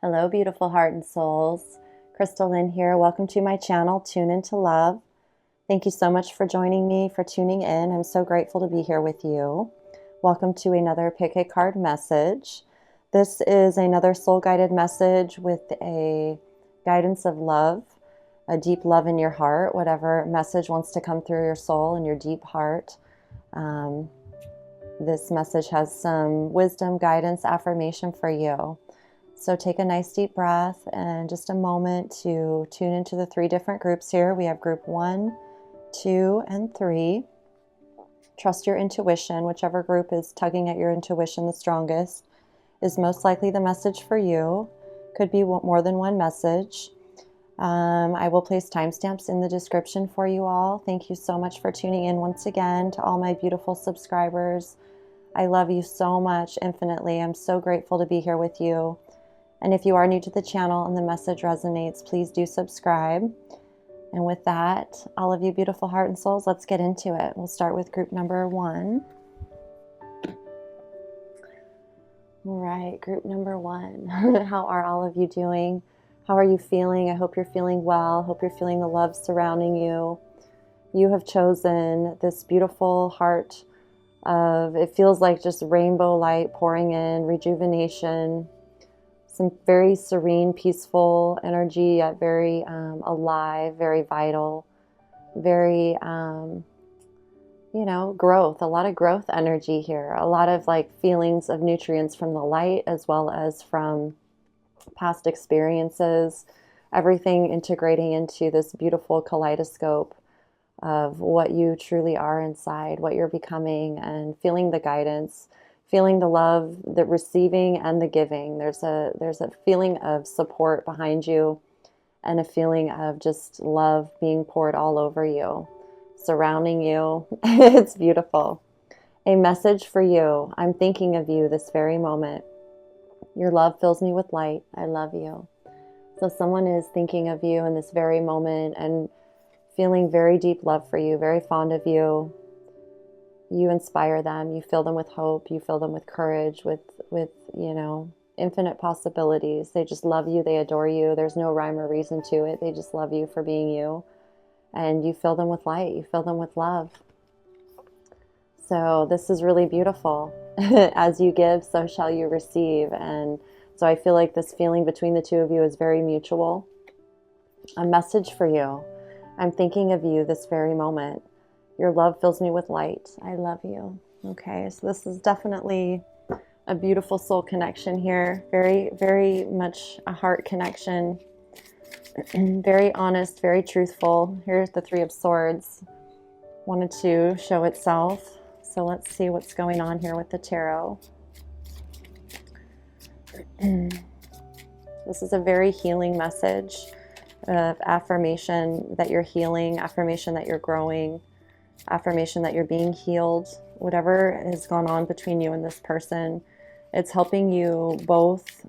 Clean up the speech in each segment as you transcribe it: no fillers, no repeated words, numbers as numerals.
Hello, beautiful heart and souls. Lynn here. Welcome to my channel, Tune Into Love. Thank you so much for joining me, for tuning in. I'm so grateful to be here with you. Welcome to another Pick a Card message. This is another soul-guided message with a guidance of love, a deep love in your heart, whatever message wants to come through your soul and your deep heart. This message has some wisdom, guidance, affirmation for you. So take a nice deep breath and just a moment to tune into the 3 different groups here. We have group 1, 2, and 3. Trust your intuition. Whichever group is tugging at your intuition the strongest is most likely the message for you. Could be more than one message. I will place timestamps in the description for you all. Thank you so much for tuning in once again. To all my beautiful subscribers, I love you so much infinitely. I'm so grateful to be here with you. And if you are new to the channel and the message resonates, please do subscribe. And with that, all of you beautiful heart and souls, let's get into it. We'll start with group number 1. All right, group number 1. How are all of you doing? How are you feeling? I hope you're feeling well. Hope you're feeling the love surrounding you. You have chosen this beautiful heart of, it feels like just rainbow light pouring in, rejuvenation, some very serene, peaceful energy, yet very alive, very vital, very, growth, a lot of growth energy here, a lot of like feelings of nutrients from the light as well as from past experiences, everything integrating into this beautiful kaleidoscope of what you truly are inside, what you're becoming, and feeling the guidance, feeling the love, the receiving and the giving. There's a feeling of support behind you and a feeling of just love being poured all over you, surrounding you. It's beautiful. A message for you. I'm thinking of you this very moment. Your love fills me with light. I love you. So someone is thinking of you in this very moment and feeling very deep love for you, very fond of you. You inspire them, you fill them with hope, you fill them with courage, with infinite possibilities. They just love you, they adore you. There's no rhyme or reason to it. They just love you for being you. And you fill them with light, you fill them with love. So this is really beautiful. As you give, so shall you receive. And so I feel like this feeling between the two of you is very mutual. A message for you. I'm thinking of you this very moment. Your love fills me with light. I love you. Okay, so this is definitely a beautiful soul connection here. Very, very much a heart connection. Very honest, very truthful. Here's the 3 of Swords. Wanted to show itself. So let's see what's going on here with the tarot. This is a very healing message of affirmation that you're healing, affirmation that you're growing, affirmation that you're being healed. Whatever has gone on between you and this person, it's helping you both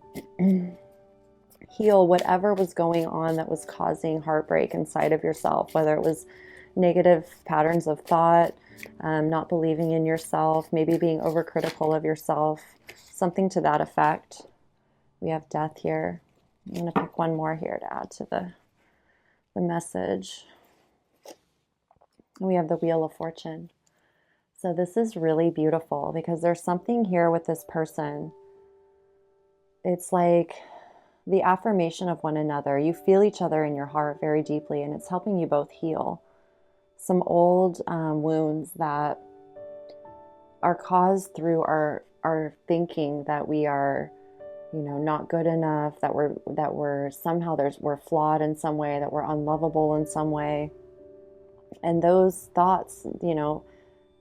heal whatever was going on that was causing heartbreak inside of yourself, whether it was negative patterns of thought, not believing in yourself, maybe being overcritical of yourself, something to that effect. We have death here. I'm going to pick one more here to add to the message. We have the Wheel of Fortune. So this is really beautiful because there's something here with this person. It's like the affirmation of one another. You feel each other in your heart very deeply, and it's helping you both heal some old wounds that are caused through our thinking that we are, not good enough, that we're somehow we're flawed in some way, that we're unlovable in some way. And those thoughts,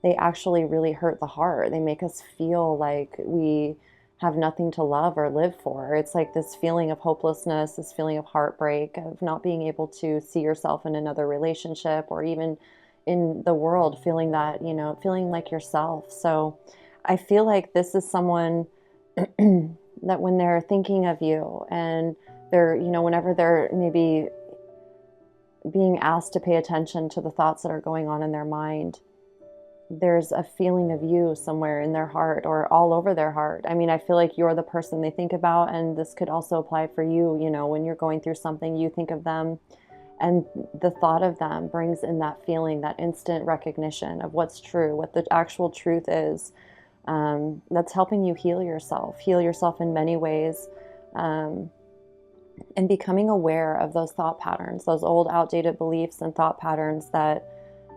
they actually really hurt the heart. They make us feel like we have nothing to love or live for. It's like this feeling of hopelessness, this feeling of heartbreak, of not being able to see yourself in another relationship or even in the world, feeling that, feeling like yourself. So I feel like this is someone that when they're thinking of you and they're, whenever they're maybe being asked to pay attention to the thoughts that are going on in their mind, there's a feeling of you somewhere in their heart or all over their heart. I mean, I feel like you're the person they think about, and this could also apply for you. You know, when you're going through something, you think of them, and the thought of them brings in that feeling, that instant recognition of what's true, what the actual truth is. That's helping you heal yourself in many ways, um, and becoming aware of those thought patterns, those old outdated beliefs and thought patterns that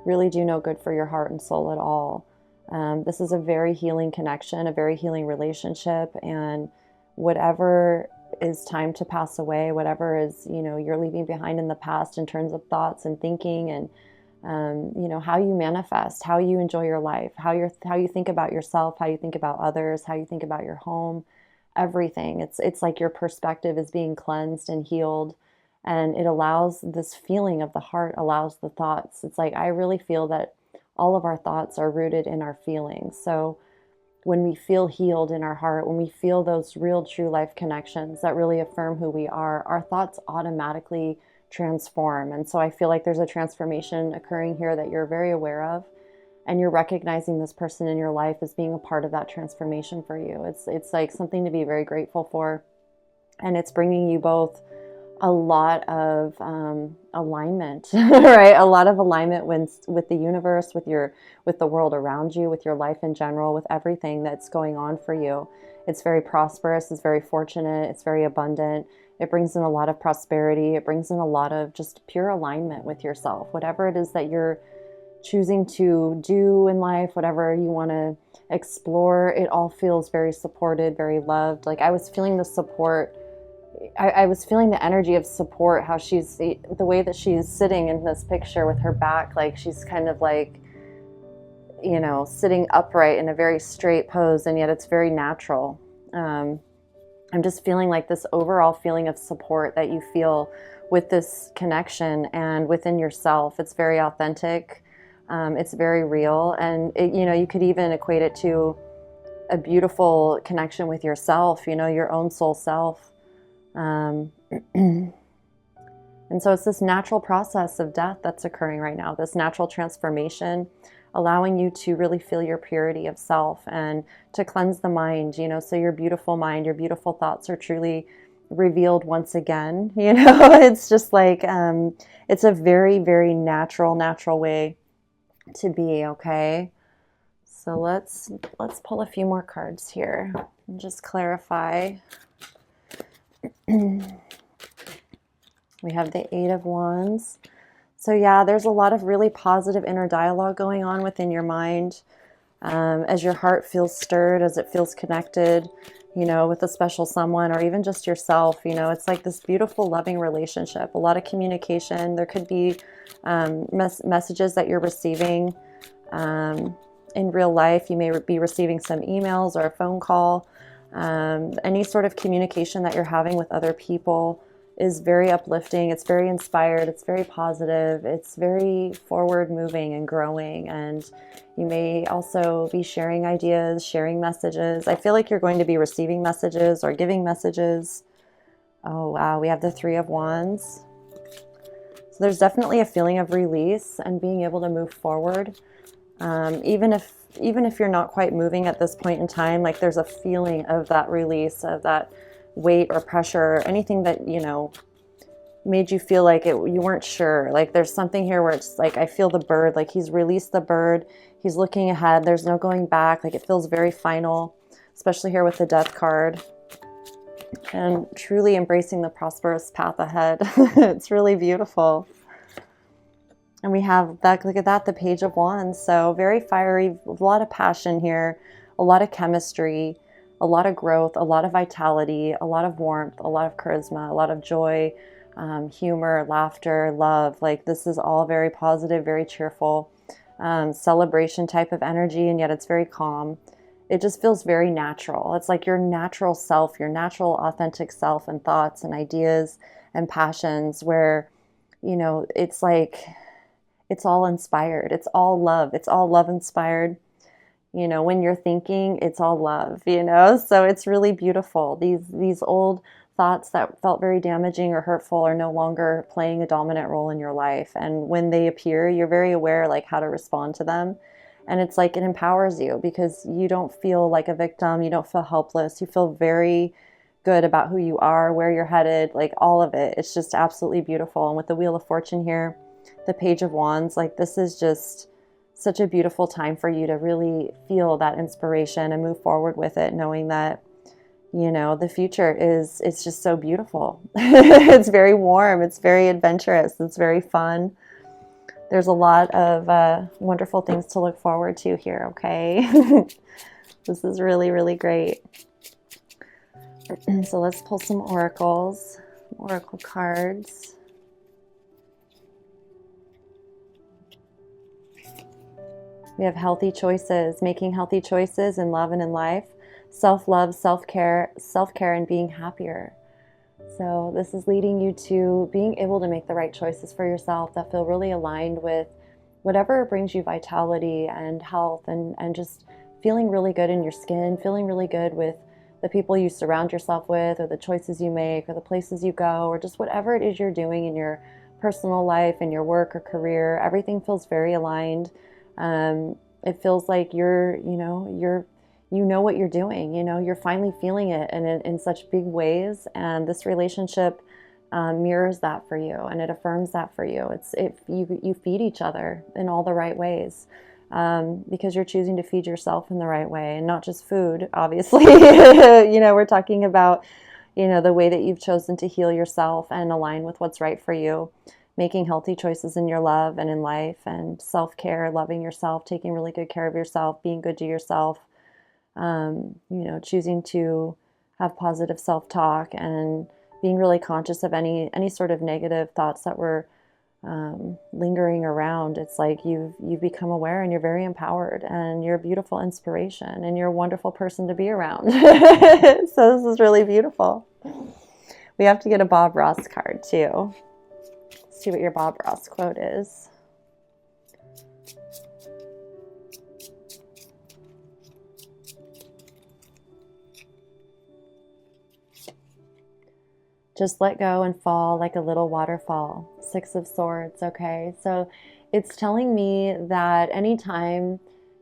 really do no good for your heart and soul at all. This is a very healing connection, a very healing relationship, and whatever is time to pass away, whatever is, you know, you're leaving behind in the past in terms of thoughts and thinking, and you know, how you manifest, how you enjoy your life, how you think about yourself, how you think about others, how you think about your home, everything. It's like your perspective is being cleansed and healed, and it allows this feeling of the heart, allows the thoughts. It's like I really feel that all of our thoughts are rooted in our feelings. So when we feel healed in our heart, when we feel those real true life connections that really affirm who we are, our thoughts automatically transform. And so I feel like there's a transformation occurring here that you're very aware of, and you're recognizing this person in your life as being a part of that transformation for you. It's like something to be very grateful for, and it's bringing you both a lot of alignment, right? A lot of alignment with the universe, with the world around you, with your life in general, with everything that's going on for you. It's very prosperous. It's very fortunate. It's very abundant. It brings in a lot of prosperity. It brings in a lot of just pure alignment with yourself. Whatever it is that you're choosing to do in life, whatever you want to explore, it all feels very supported, very loved. Like I was feeling the support. I was feeling the energy of support, how she's, the way that she's sitting in this picture with her back, like she's kind of like, you know, sitting upright in a very straight pose, and yet it's very natural. I'm just feeling like this overall feeling of support that you feel with this connection and within yourself. It's very authentic. It's very real. And, you know, you could even equate it to a beautiful connection with yourself, you know, your own soul self. And so it's this natural process of death that's occurring right now, this natural transformation, allowing you to really feel your purity of self and to cleanse the mind, you know, so your beautiful mind, your beautiful thoughts are truly revealed once again. You know, it's just like, it's a very, very natural way to be. Okay. So let's pull a few more cards here and just clarify. We have the Eight of Wands. So yeah, there's a lot of really positive inner dialogue going on within your mind, as your heart feels stirred, as it feels connected, you know, with a special someone or even just yourself. You know, it's like this beautiful, loving relationship, a lot of communication. There could be messages that you're receiving in real life. You may be receiving some emails or a phone call. Any sort of communication that you're having with other people is very uplifting. It's very inspired. It's very positive. It's very forward moving and growing. And you may also be sharing ideas, sharing messages. I feel like you're going to be receiving messages or giving messages. Oh, wow. We have the Three of Wands. So there's definitely a feeling of release and being able to move forward. Even if you're not quite moving at this point in time, like there's a feeling of that release, of that weight or pressure, anything that, you know, made you feel like you weren't sure. Like there's something here where it's like, I feel the bird, like he's released the bird. He's looking ahead. There's no going back. Like it feels very final, especially here with the Death card, and truly embracing the prosperous path ahead. It's really beautiful. And we have that, look at that, the Page of Wands. So very fiery, a lot of passion here, a lot of chemistry, a lot of growth, a lot of vitality, a lot of warmth, a lot of charisma, a lot of joy, humor, laughter, love. Like this is all very positive, very cheerful, celebration type of energy, and yet it's very calm. It just feels very natural. It's like your natural self, your natural authentic self, and thoughts and ideas and passions, where, you know, it's like, it's all inspired. It's all love. It's all love inspired. You know, when you're thinking, it's all love, you know? So it's really beautiful. These old thoughts that felt very damaging or hurtful are no longer playing a dominant role in your life. And when they appear, you're very aware, like, how to respond to them. And it's like it empowers you because you don't feel like a victim. You don't feel helpless. You feel very good about who you are, where you're headed, like all of it. It's just absolutely beautiful. And with the Wheel of Fortune here, the Page of Wands, like this is just such a beautiful time for you to really feel that inspiration and move forward with it, knowing that, you know, the future is, it's just so beautiful. It's very warm. It's very adventurous. It's very fun. There's a lot of wonderful things to look forward to here, okay? This is really, really great. So let's pull some oracles, oracle cards. We have healthy choices, making healthy choices in love and in life, self-love, self-care, and being happier. So this is leading you to being able to make the right choices for yourself that feel really aligned with whatever brings you vitality and health, and just feeling really good in your skin, feeling really good with the people you surround yourself with, or the choices you make, or the places you go, or just whatever it is you're doing in your personal life, in your work or career. Everything feels very aligned. It feels like you know what you're doing, you know, you're finally feeling it in such big ways. And this relationship mirrors that for you, and it affirms that for you. You feed each other in all the right ways, because you're choosing to feed yourself in the right way, and not just food, obviously. You know, we're talking about, you know, the way that you've chosen to heal yourself and align with what's right for you, making healthy choices in your love and in life, and self-care, loving yourself, taking really good care of yourself, being good to yourself. You know, choosing to have positive self-talk and being really conscious of any sort of negative thoughts that were lingering around. It's like you've become aware, and you're very empowered, and you're a beautiful inspiration, and you're a wonderful person to be around. So this is really beautiful. We have to get a Bob Ross card too. Let's see what your Bob Ross quote is. Just let go and fall like a little waterfall. 6 of Swords, okay? So it's telling me that anytime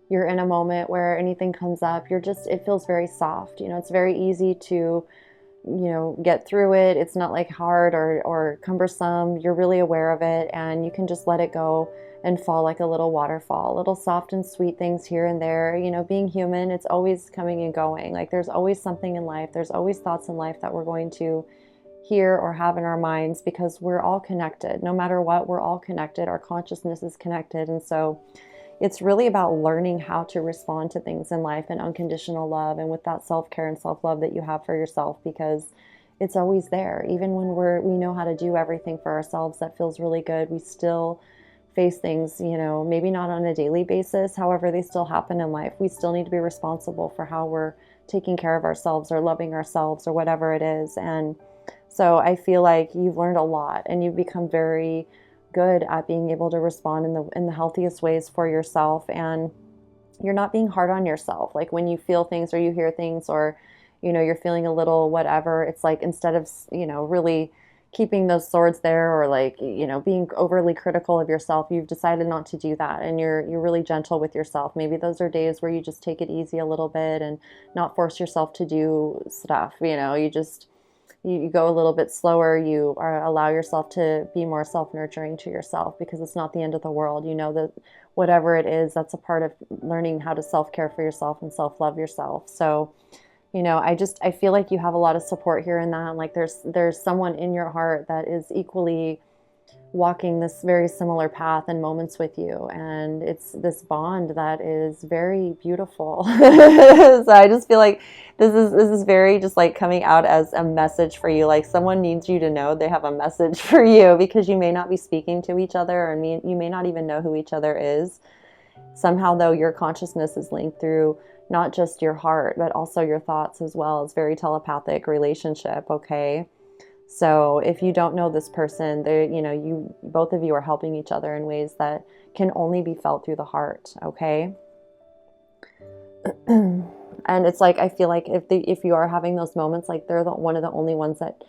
you're in a moment where anything comes up, it feels very soft. You know, it's very easy to, you know, get through it. It's not like hard or cumbersome. You're really aware of it, and you can just let it go and fall like a little waterfall. Little soft and sweet things here and there. You know, being human, it's always coming and going. Like there's always something in life. There's always thoughts in life that we're going to hear or have in our minds, because we're all connected. No matter what, we're all connected. Our consciousness is connected. And so it's really about learning how to respond to things in life in unconditional love, and with that self-care and self-love that you have for yourself, because it's always there. Even when we know how to do everything for ourselves that feels really good, we still face things, you know, maybe not on a daily basis. However, they still happen in life. We still need to be responsible for how we're taking care of ourselves or loving ourselves or whatever it is. And so I feel like you've learned a lot, and you've become very good at being able to respond in the healthiest ways for yourself, and you're not being hard on yourself. Like when you feel things or you hear things, or, you know, you're feeling a little whatever, it's like instead of, you know, really keeping those swords there, or like, you know, being overly critical of yourself, you've decided not to do that, and you're really gentle with yourself. Maybe those are days where you just take it easy a little bit and not force yourself to do stuff. You know, you go a little bit slower. You allow yourself to be more self-nurturing to yourself, because it's not the end of the world. You know that whatever it is, that's a part of learning how to self-care for yourself and self-love yourself. So, you know, I feel like you have a lot of support here in that. Like there's someone in your heart that is equally walking this very similar path and moments with you, and it's this bond that is very beautiful. So I just feel like this is very just like coming out as a message for you. Like someone needs you to know they have a message for you, because you may not be speaking to each other, or you may not even know who each other is. Somehow though, your consciousness is linked through not just your heart, but also your thoughts as well. It's very telepathic relationship, okay? So if you don't know this person, you know, both of you are helping each other in ways that can only be felt through the heart, okay? And it's like, I feel like if you are having those moments, like they're one of the only ones that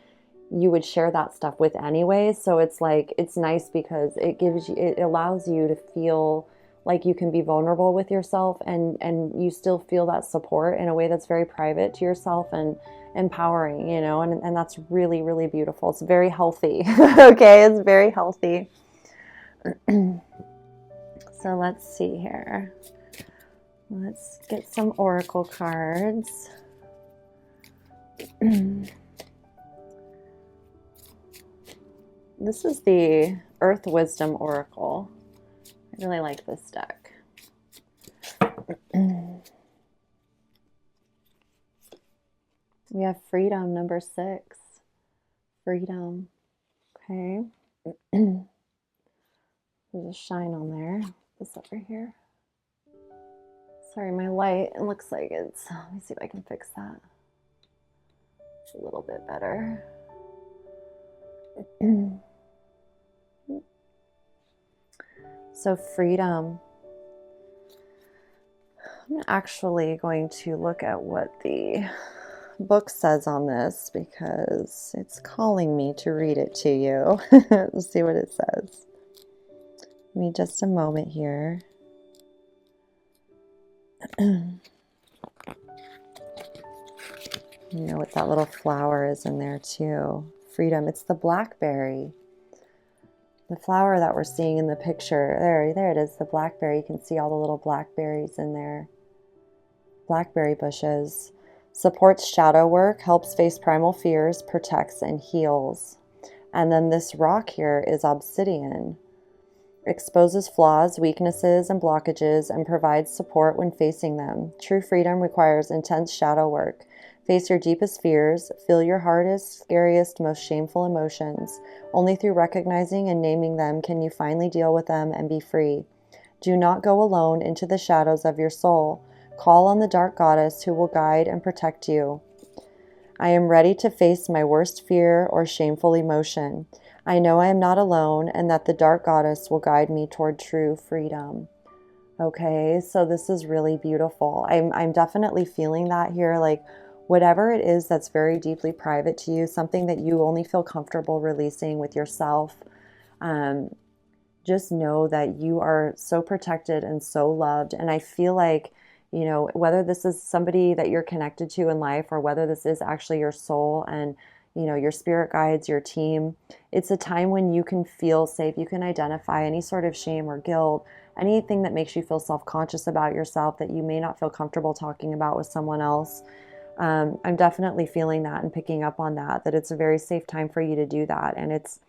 you would share that stuff with anyway. So it's like, it's nice because it allows you to feel like you can be vulnerable with yourself and you still feel that support in a way that's very private to yourself and empowering, you know, and that's really, really beautiful. It's very healthy. Okay, it's very healthy. So let's see here. Let's get some oracle cards. This is the Earth Wisdom Oracle. I really like this deck. We have freedom, number 6. Freedom. Okay. There's a shine on there. This over here. Sorry, my light, it looks like it's, let me see if I can fix that. It's a little bit better. So freedom. I'm actually going to look at what the book says on this because it's calling me to read it to you. Let's see what it says. Give me just a moment here. You know what that little flower is in there too. Freedom. It's the blackberry. The flower that we're seeing in the picture. There it is, the blackberry. You can see all the little blackberries in there. Blackberry bushes. Supports shadow work, helps face primal fears, protects and heals. And then this rock here is obsidian. Exposes flaws, weaknesses, and blockages and provides support when facing them. True freedom requires intense shadow work. Face your deepest fears, feel your hardest, scariest, most shameful emotions. Only through recognizing and naming them can you finally deal with them and be free. Do not go alone into the shadows of your soul. Call on the dark goddess who will guide and protect you. I am ready to face my worst fear or shameful emotion. I know I am not alone and that the dark goddess will guide me toward true freedom. Okay, so this is really beautiful. I'm definitely feeling that here, like whatever it is that's very deeply private to you, something that you only feel comfortable releasing with yourself, just know that you are so protected and so loved. And I feel like, you know, whether this is somebody that you're connected to in life or whether this is actually your soul and, you know, your spirit guides, your team, it's a time when you can feel safe. You can identify any sort of shame or guilt, anything that makes you feel self-conscious about yourself that you may not feel comfortable talking about with someone else. I'm definitely feeling that and picking up on that it's a very safe time for you to do that. And it's,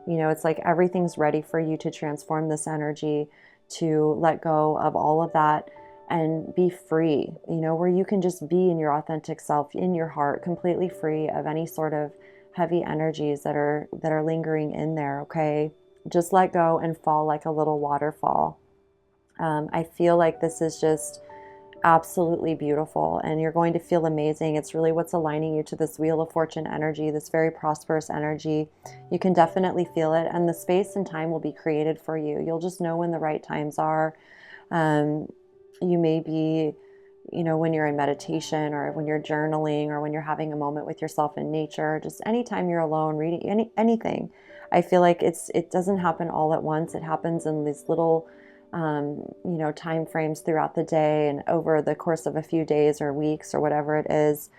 you know, it's like everything's ready for you to transform this energy, to let go of all of that and be free, you know, where you can just be in your authentic self, in your heart, completely free of any sort of heavy energies that are lingering in there. Okay. Just let go and fall like a little waterfall. I feel like this is just absolutely beautiful and you're going to feel amazing. It's really what's aligning you to this Wheel of Fortune energy, this very prosperous energy. You can definitely feel it and the space and time will be created for you. You'll just know when the right times are. You may be, you know, when you're in meditation or when you're journaling or when you're having a moment with yourself in nature, just anytime you're alone, reading anything. I feel like it doesn't happen all at once. It happens in these little you know, time frames throughout the day and over the course of a few days or weeks or whatever it is.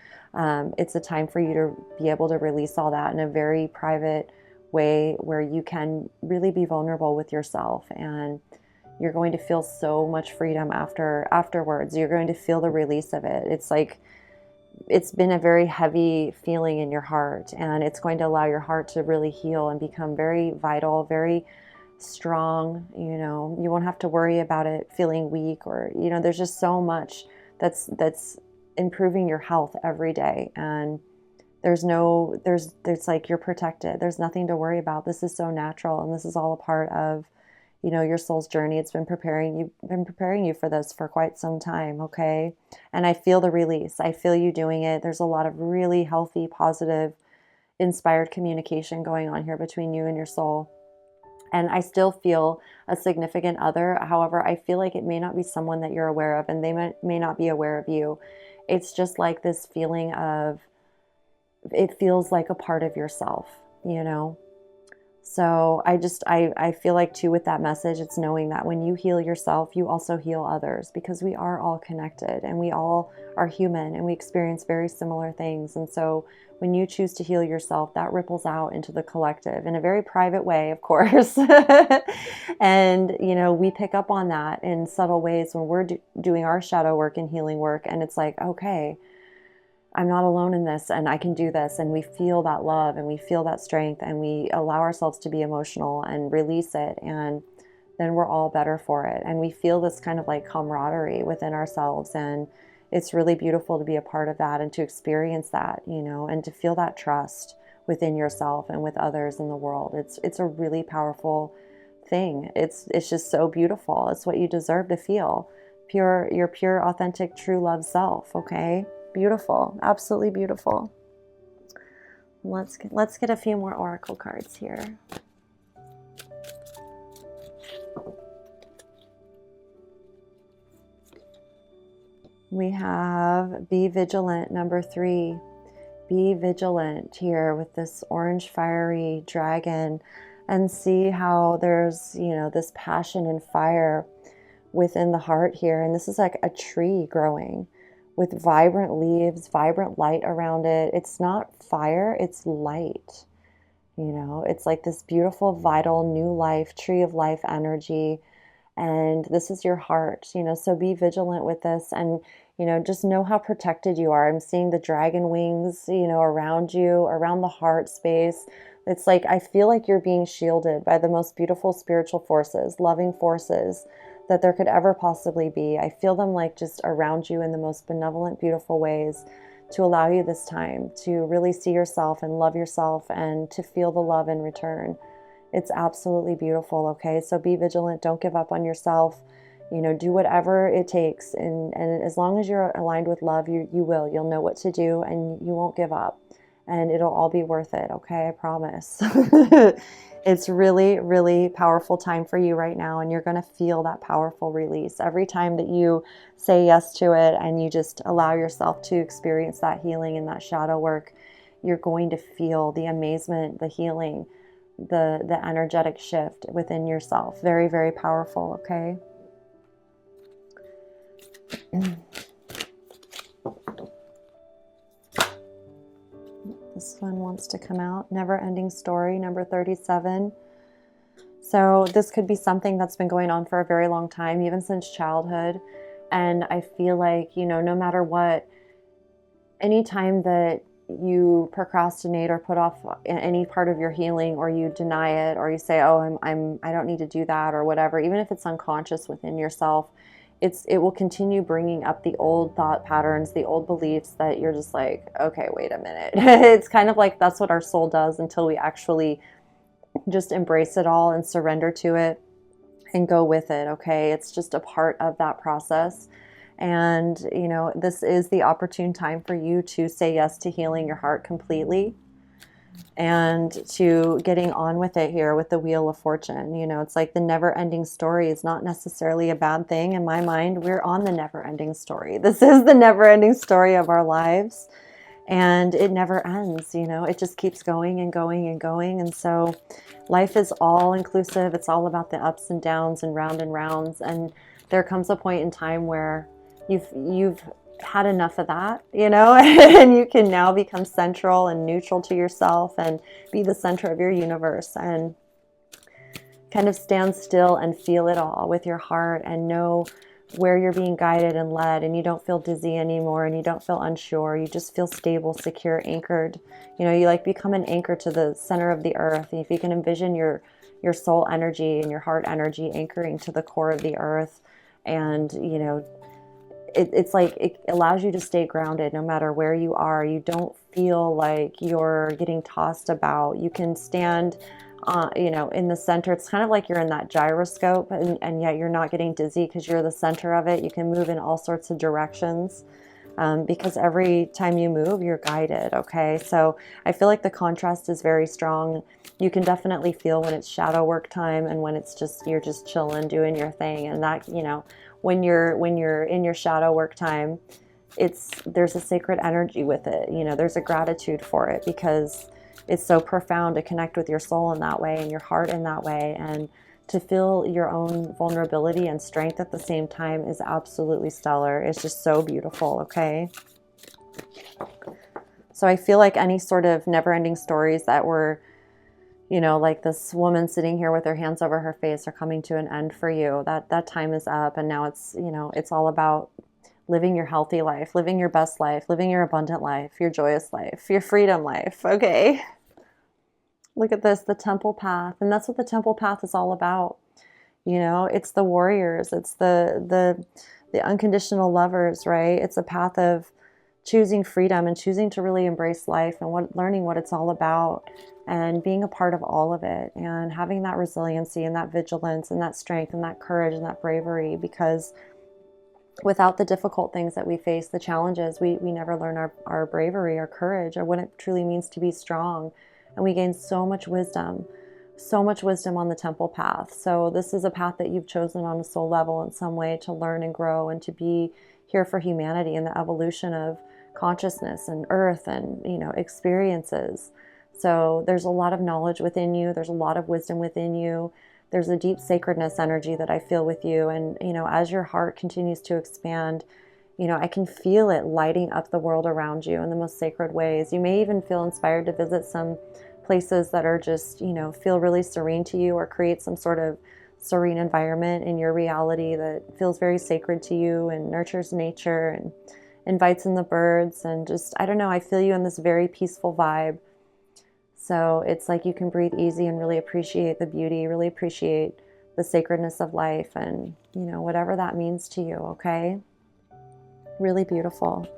It's a time for you to be able to release all that in a very private way where you can really be vulnerable with yourself, and you're going to feel so much freedom afterwards. You're going to feel the release of it. It's like it's been a very heavy feeling in your heart, and it's going to allow your heart to really heal and become very vital, very strong. You know, you won't have to worry about it feeling weak or, you know, there's just so much that's improving your health every day. And there's like you're protected. There's nothing to worry about. This is so natural. And this is all a part of, you know, your soul's journey. It's been preparing you for this for quite some time. Okay. And I feel the release. I feel you doing it. There's a lot of really healthy, positive, inspired communication going on here between you and your soul. And I still feel a significant other. However, I feel like it may not be someone that you're aware of and they may not be aware of you. It's just like this feeling of, it feels like a part of yourself, you know? So I feel like too with that message, it's knowing that when you heal yourself, you also heal others, because we are all connected and we all are human and we experience very similar things. And so when you choose to heal yourself, that ripples out into the collective in a very private way, of course. And, you know, we pick up on that in subtle ways when we're doing our shadow work and healing work. And it's like, okay, I'm not alone in this, and I can do this. And we feel that love and we feel that strength, and we allow ourselves to be emotional and release it. And then we're all better for it. And we feel this kind of like camaraderie within ourselves. And it's really beautiful to be a part of that and to experience that, you know, and to feel that trust within yourself and with others in the world. It's a really powerful thing. It's just so beautiful. It's what you deserve to feel. Your pure, authentic, true love self, okay? Beautiful, absolutely beautiful. Let's get a few more oracle cards here. We have be vigilant, number 3. Be vigilant here with this orange fiery dragon, and see how there's, you know, this passion and fire within the heart here. And this is like a tree growing with vibrant leaves, vibrant light around it. It's not fire, it's light. You know, it's like this beautiful, vital, new life, tree of life energy. And this is your heart, you know, so be vigilant with this, and, you know, just know how protected you are. I'm seeing the dragon wings, you know, around you, around the heart space. It's like, I feel like you're being shielded by the most beautiful spiritual forces, loving forces that there could ever possibly be. I feel them like just around you in the most benevolent, beautiful ways, to allow you this time to really see yourself and love yourself and to feel the love in return. It's absolutely beautiful, okay? So be vigilant. Don't give up on yourself. You know, do whatever it takes. And as long as you're aligned with love, you will. You'll know what to do, and you won't give up. And it'll all be worth it, okay? I promise. It's really, really powerful time for you right now, and you're going to feel that powerful release every time that you say yes to it and you just allow yourself to experience that healing and that shadow work. You're going to feel the amazement, the healing, the energetic shift within yourself. Very, very powerful, okay? This one wants to come out. Never ending story, number 37. So this could be something that's been going on for a very long time, even since childhood. And I feel like, you know, no matter what, anytime that you procrastinate or put off any part of your healing, or you deny it, or you say, oh, I don't need to do that, or whatever, even if it's unconscious within yourself, it will continue bringing up the old thought patterns, the old beliefs that you're just like, okay, wait a minute. It's kind of like that's what our soul does until we actually just embrace it all and surrender to it and go with it, okay? It's just a part of that process. And, you know, this is the opportune time for you to say yes to healing your heart completely and to getting on with it here with the Wheel of Fortune. You know, it's like the never-ending story is not necessarily a bad thing. In my mind, we're on the never-ending story. This is the never-ending story of our lives, and it never ends. You know, it just keeps going and going and going. And so life is all inclusive. It's all about the ups and downs and rounds. And there comes a point in time where you've had enough of that, you know, and you can now become central and neutral to yourself and be the center of your universe and kind of stand still and feel it all with your heart and know where you're being guided and led, and you don't feel dizzy anymore and you don't feel unsure. You just feel stable, secure, anchored. You know, you like become an anchor to the center of the earth. And if you can envision your soul energy and your heart energy anchoring to the core of the earth, and, you know, it's like it allows you to stay grounded no matter where you are. You don't feel like you're getting tossed about. You can stand, you know, in the center. It's kind of like you're in that gyroscope, and yet you're not getting dizzy because you're the center of it. You can move in all sorts of directions because every time you move, you're guided, okay? So I feel like the contrast is very strong. You can definitely feel when it's shadow work time and when it's just, you're just chilling, doing your thing. And that, you know, when you're in your shadow work time, there's a sacred energy with it. You know, there's a gratitude for it because it's so profound to connect with your soul in that way and your heart in that way. And to feel your own vulnerability and strength at the same time is absolutely stellar. It's just so beautiful, okay? So I feel like any sort of never-ending stories that were, you know, like this woman sitting here with her hands over her face are coming to an end for you. That time is up, and now it's, you know, it's all about living your healthy life, living your best life, living your abundant life, your joyous life, your freedom life, okay? Look at this, the temple path, and that's what the temple path is all about. You know, it's the warriors, it's the unconditional lovers, right? It's a path of choosing freedom and choosing to really embrace life and learning what it's all about and being a part of all of it and having that resiliency and that vigilance and that strength and that courage and that bravery, because without the difficult things that we face, the challenges, we never learn our bravery, our courage, or what it truly means to be strong. And we gain so much wisdom on the temple path. So this is a path that you've chosen on a soul level in some way to learn and grow and to be here for humanity and the evolution of consciousness and earth and, you know, experiences. So there's a lot of knowledge within you. There's a lot of wisdom within you. There's a deep sacredness energy that I feel with you. And, you know, as your heart continues to expand, you know, I can feel it lighting up the world around you in the most sacred ways. You may even feel inspired to visit some places that are just, you know, feel really serene to you, or create some sort of serene environment in your reality that feels very sacred to you and nurtures nature and invites in the birds. And just, I don't know, I feel you in this very peaceful vibe. So it's like you can breathe easy and really appreciate the beauty, really appreciate the sacredness of life and, you know, whatever that means to you, okay? Really beautiful.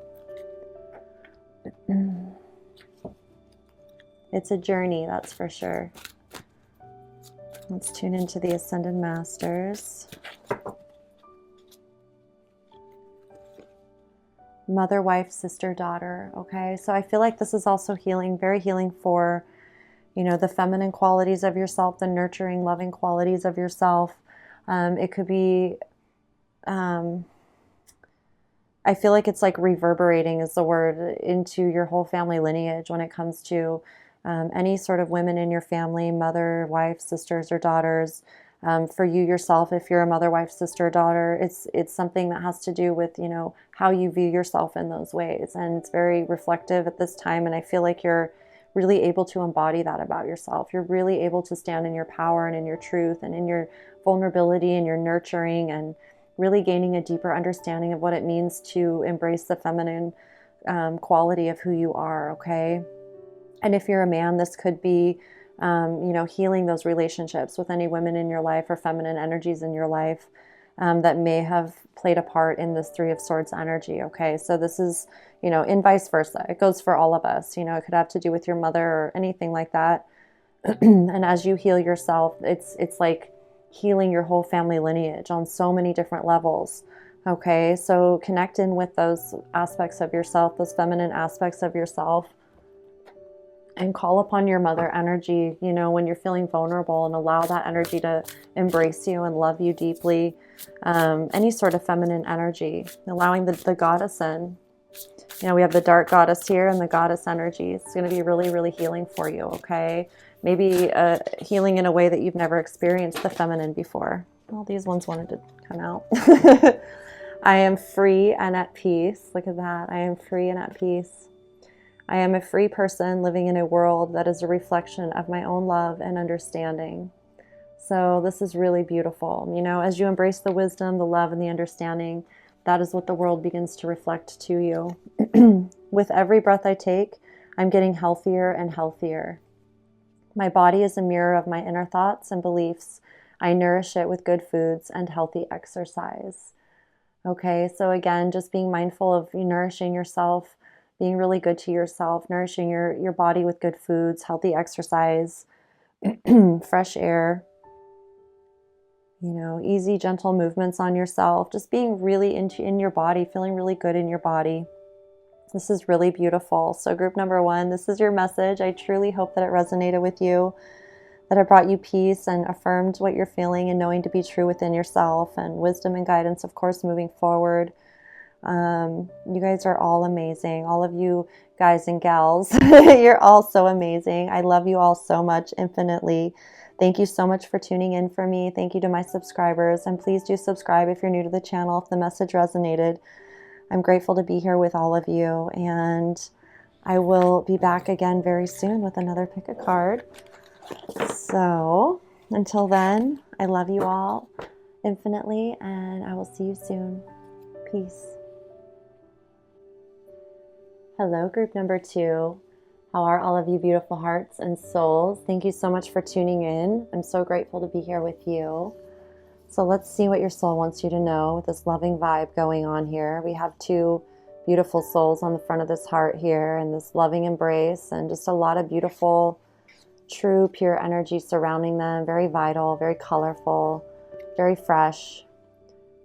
It's a journey, that's for sure. Let's tune into the Ascended Masters. Mother, wife, sister, daughter, okay? So I feel like this is also healing, very healing for, you know, the feminine qualities of yourself, the nurturing, loving qualities of yourself. It could be, I feel like it's like reverberating is the word, into your whole family lineage when it comes to any sort of women in your family, mother, wife, sisters, or daughters. For you yourself, if you're a mother, wife, sister, daughter, it's something that has to do with, you know, how you view yourself in those ways. And it's very reflective at this time. And I feel like you're really able to embody that about yourself. You're really able to stand in your power and in your truth and in your vulnerability and your nurturing, and really gaining a deeper understanding of what it means to embrace the feminine quality of who you are, okay? And if you're a man, this could be, you know, healing those relationships with any women in your life or feminine energies in your life that may have played a part in this Three of Swords energy, okay? So this is, you know, and vice versa. It goes for all of us. You know, it could have to do with your mother or anything like that. And as you heal yourself, it's like healing your whole family lineage on so many different levels, okay? So connect in with those aspects of yourself, those feminine aspects of yourself, and call upon your mother energy, you know, when you're feeling vulnerable, and allow that energy to embrace you and love you deeply. Any sort of feminine energy, allowing the goddess in. You know, we have the dark goddess here and the goddess energy. It's going to be really, really healing for you, okay? Maybe healing in a way that you've never experienced the feminine before. Well, these ones wanted to come out. I am free and at peace. Look at that. I am free and at peace. I am a free person living in a world that is a reflection of my own love and understanding. So this is really beautiful. You know, as you embrace the wisdom, the love, and the understanding, that is what the world begins to reflect to you. With every breath I take, I'm getting healthier and healthier. My body is a mirror of my inner thoughts and beliefs. I nourish it with good foods and healthy exercise. Okay, so again, just being mindful of nourishing yourself, being really good to yourself, nourishing your body with good foods, healthy exercise, fresh air, you know, easy, gentle movements on yourself, just being really in your body, feeling really good in your body. This is really beautiful. So group number 1, this is your message. I truly hope that it resonated with you, that it brought you peace and affirmed what you're feeling and knowing to be true within yourself, and wisdom and guidance, of course, moving forward. You guys are all amazing. All of you guys and gals, you're all so amazing. I love you all so much infinitely. Thank you so much for tuning in for me. Thank you to my subscribers. And please do subscribe if you're new to the channel, if the message resonated. I'm grateful to be here with all of you. And I will be back again very soon with another pick a card. So until then, I love you all infinitely, and I will see you soon. Peace. Hello, group number 2. How are all of you beautiful hearts and souls? Thank you so much for tuning in. I'm so grateful to be here with you. So let's see what your soul wants you to know with this loving vibe going on here. We have 2 beautiful souls on the front of this heart here, and this loving embrace, and just a lot of beautiful, true, pure energy surrounding them. Very vital, very colorful, very fresh.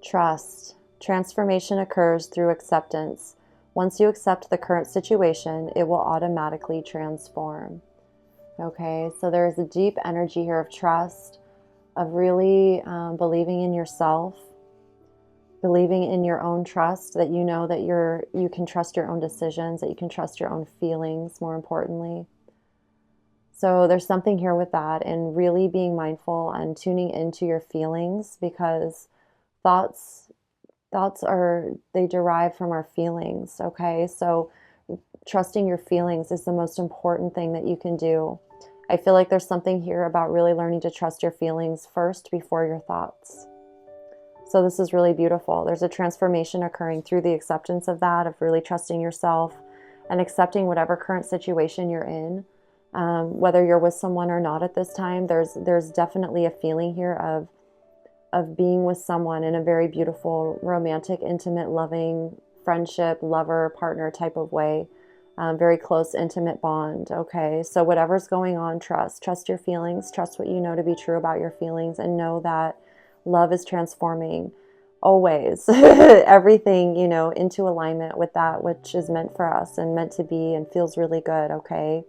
Trust. Transformation occurs through acceptance. Once you accept the current situation, it will automatically transform. Okay, so there is a deep energy here of trust, of really believing in yourself, believing in your own trust, that you know that you can trust your own decisions, that you can trust your own feelings, more importantly. So there's something here with that, and really being mindful and tuning into your feelings, because thoughts they derive from our feelings. Okay, so trusting your feelings is the most important thing that you can do. I feel like there's something here about really learning to trust your feelings first before your thoughts. So this is really beautiful. There's a transformation occurring through the acceptance of that, of really trusting yourself and accepting whatever current situation you're in. Whether you're with someone or not at this time, there's definitely a feeling here of being with someone in a very beautiful, romantic, intimate, loving friendship, lover, partner type of way. Very close, intimate bond. Okay, so whatever's going on, trust your feelings, trust what you know to be true about your feelings, and know that love is transforming always everything, into alignment with that which is meant for us and meant to be and feels really good. Okay,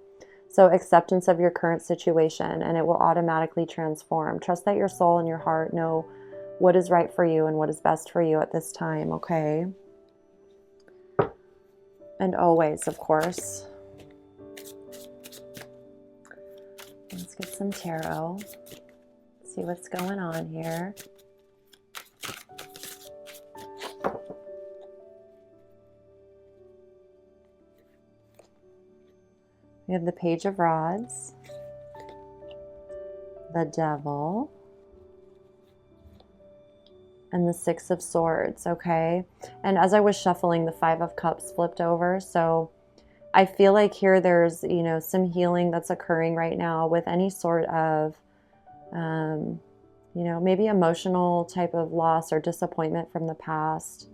so acceptance of your current situation, and it will automatically transform. Trust that your soul and your heart know what is right for you and what is best for you at this time. Okay, and always, of course. Let's get some tarot. See what's going on here. We have the Page of Rods, the Devil, and the Six of Swords. Okay, and as I was shuffling, the Five of Cups flipped over. So I feel like here there's some healing that's occurring right now with any sort of maybe emotional type of loss or disappointment from the past,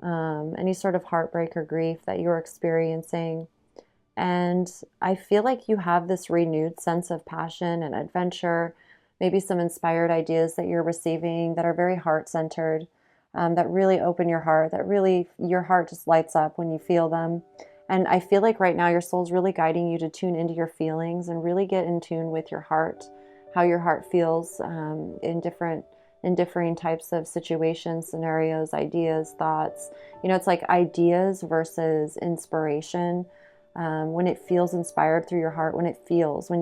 any sort of heartbreak or grief that you're experiencing. And I feel like you have this renewed sense of passion and adventure, maybe some inspired ideas that you're receiving that are very heart-centered, that really open your heart, that really your heart just lights up when you feel them. And I feel like right now your soul's really guiding you to tune into your feelings and really get in tune with your heart, how your heart feels in differing types of situations, scenarios, ideas, thoughts. It's like ideas versus inspiration. When it feels inspired through your heart, when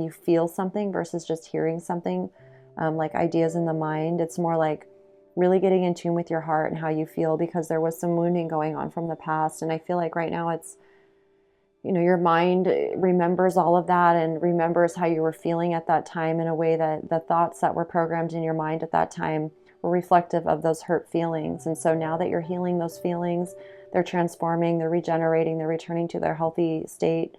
you feel something versus just hearing something, like ideas in the mind, it's more like really getting in tune with your heart and how you feel, because there was some wounding going on from the past. And I feel like right now it's, your mind remembers all of that and remembers how you were feeling at that time in a way that the thoughts that were programmed in your mind at that time were reflective of those hurt feelings. And so now that you're healing those feelings, they're transforming, they're regenerating, they're returning to their healthy state.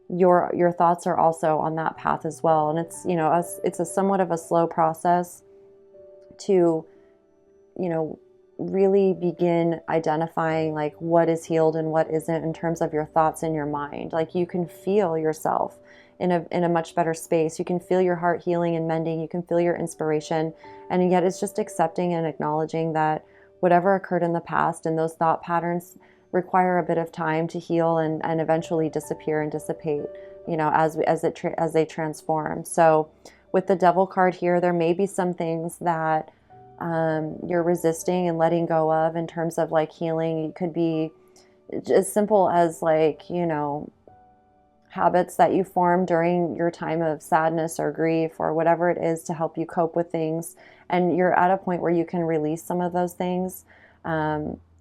Your thoughts are also on that path as well. And it's a somewhat of a slow process to, really begin identifying like what is healed and what isn't in terms of your thoughts in your mind. Like you can feel yourself in a much better space. You can feel your heart healing and mending. You can feel your inspiration. And yet it's just accepting and acknowledging that whatever occurred in the past and those thought patterns require a bit of time to heal and eventually disappear and dissipate, as they transform. So with the Devil card here, there may be some things that you're resisting and letting go of in terms of like healing. It could be as simple as like, you know, habits that you form during your time of sadness or grief or whatever it is to help you cope with things. And you're at a point where you can release some of those things.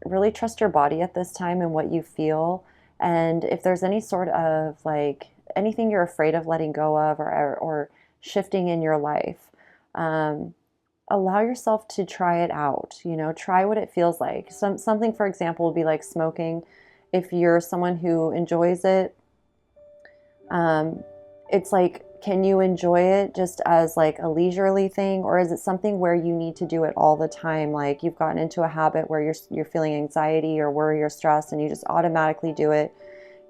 Really trust your body at this time and what you feel. And if there's any sort of like anything you're afraid of letting go of or shifting in your life, allow yourself to try it out. You know, try what it feels like. Something, for example, would be like smoking. If you're someone who enjoys it, it's like, can you enjoy it just as like a leisurely thing, or is it something where you need to do it all the time? Like you've gotten into a habit where you're feeling anxiety or worry or stress, and you just automatically do it,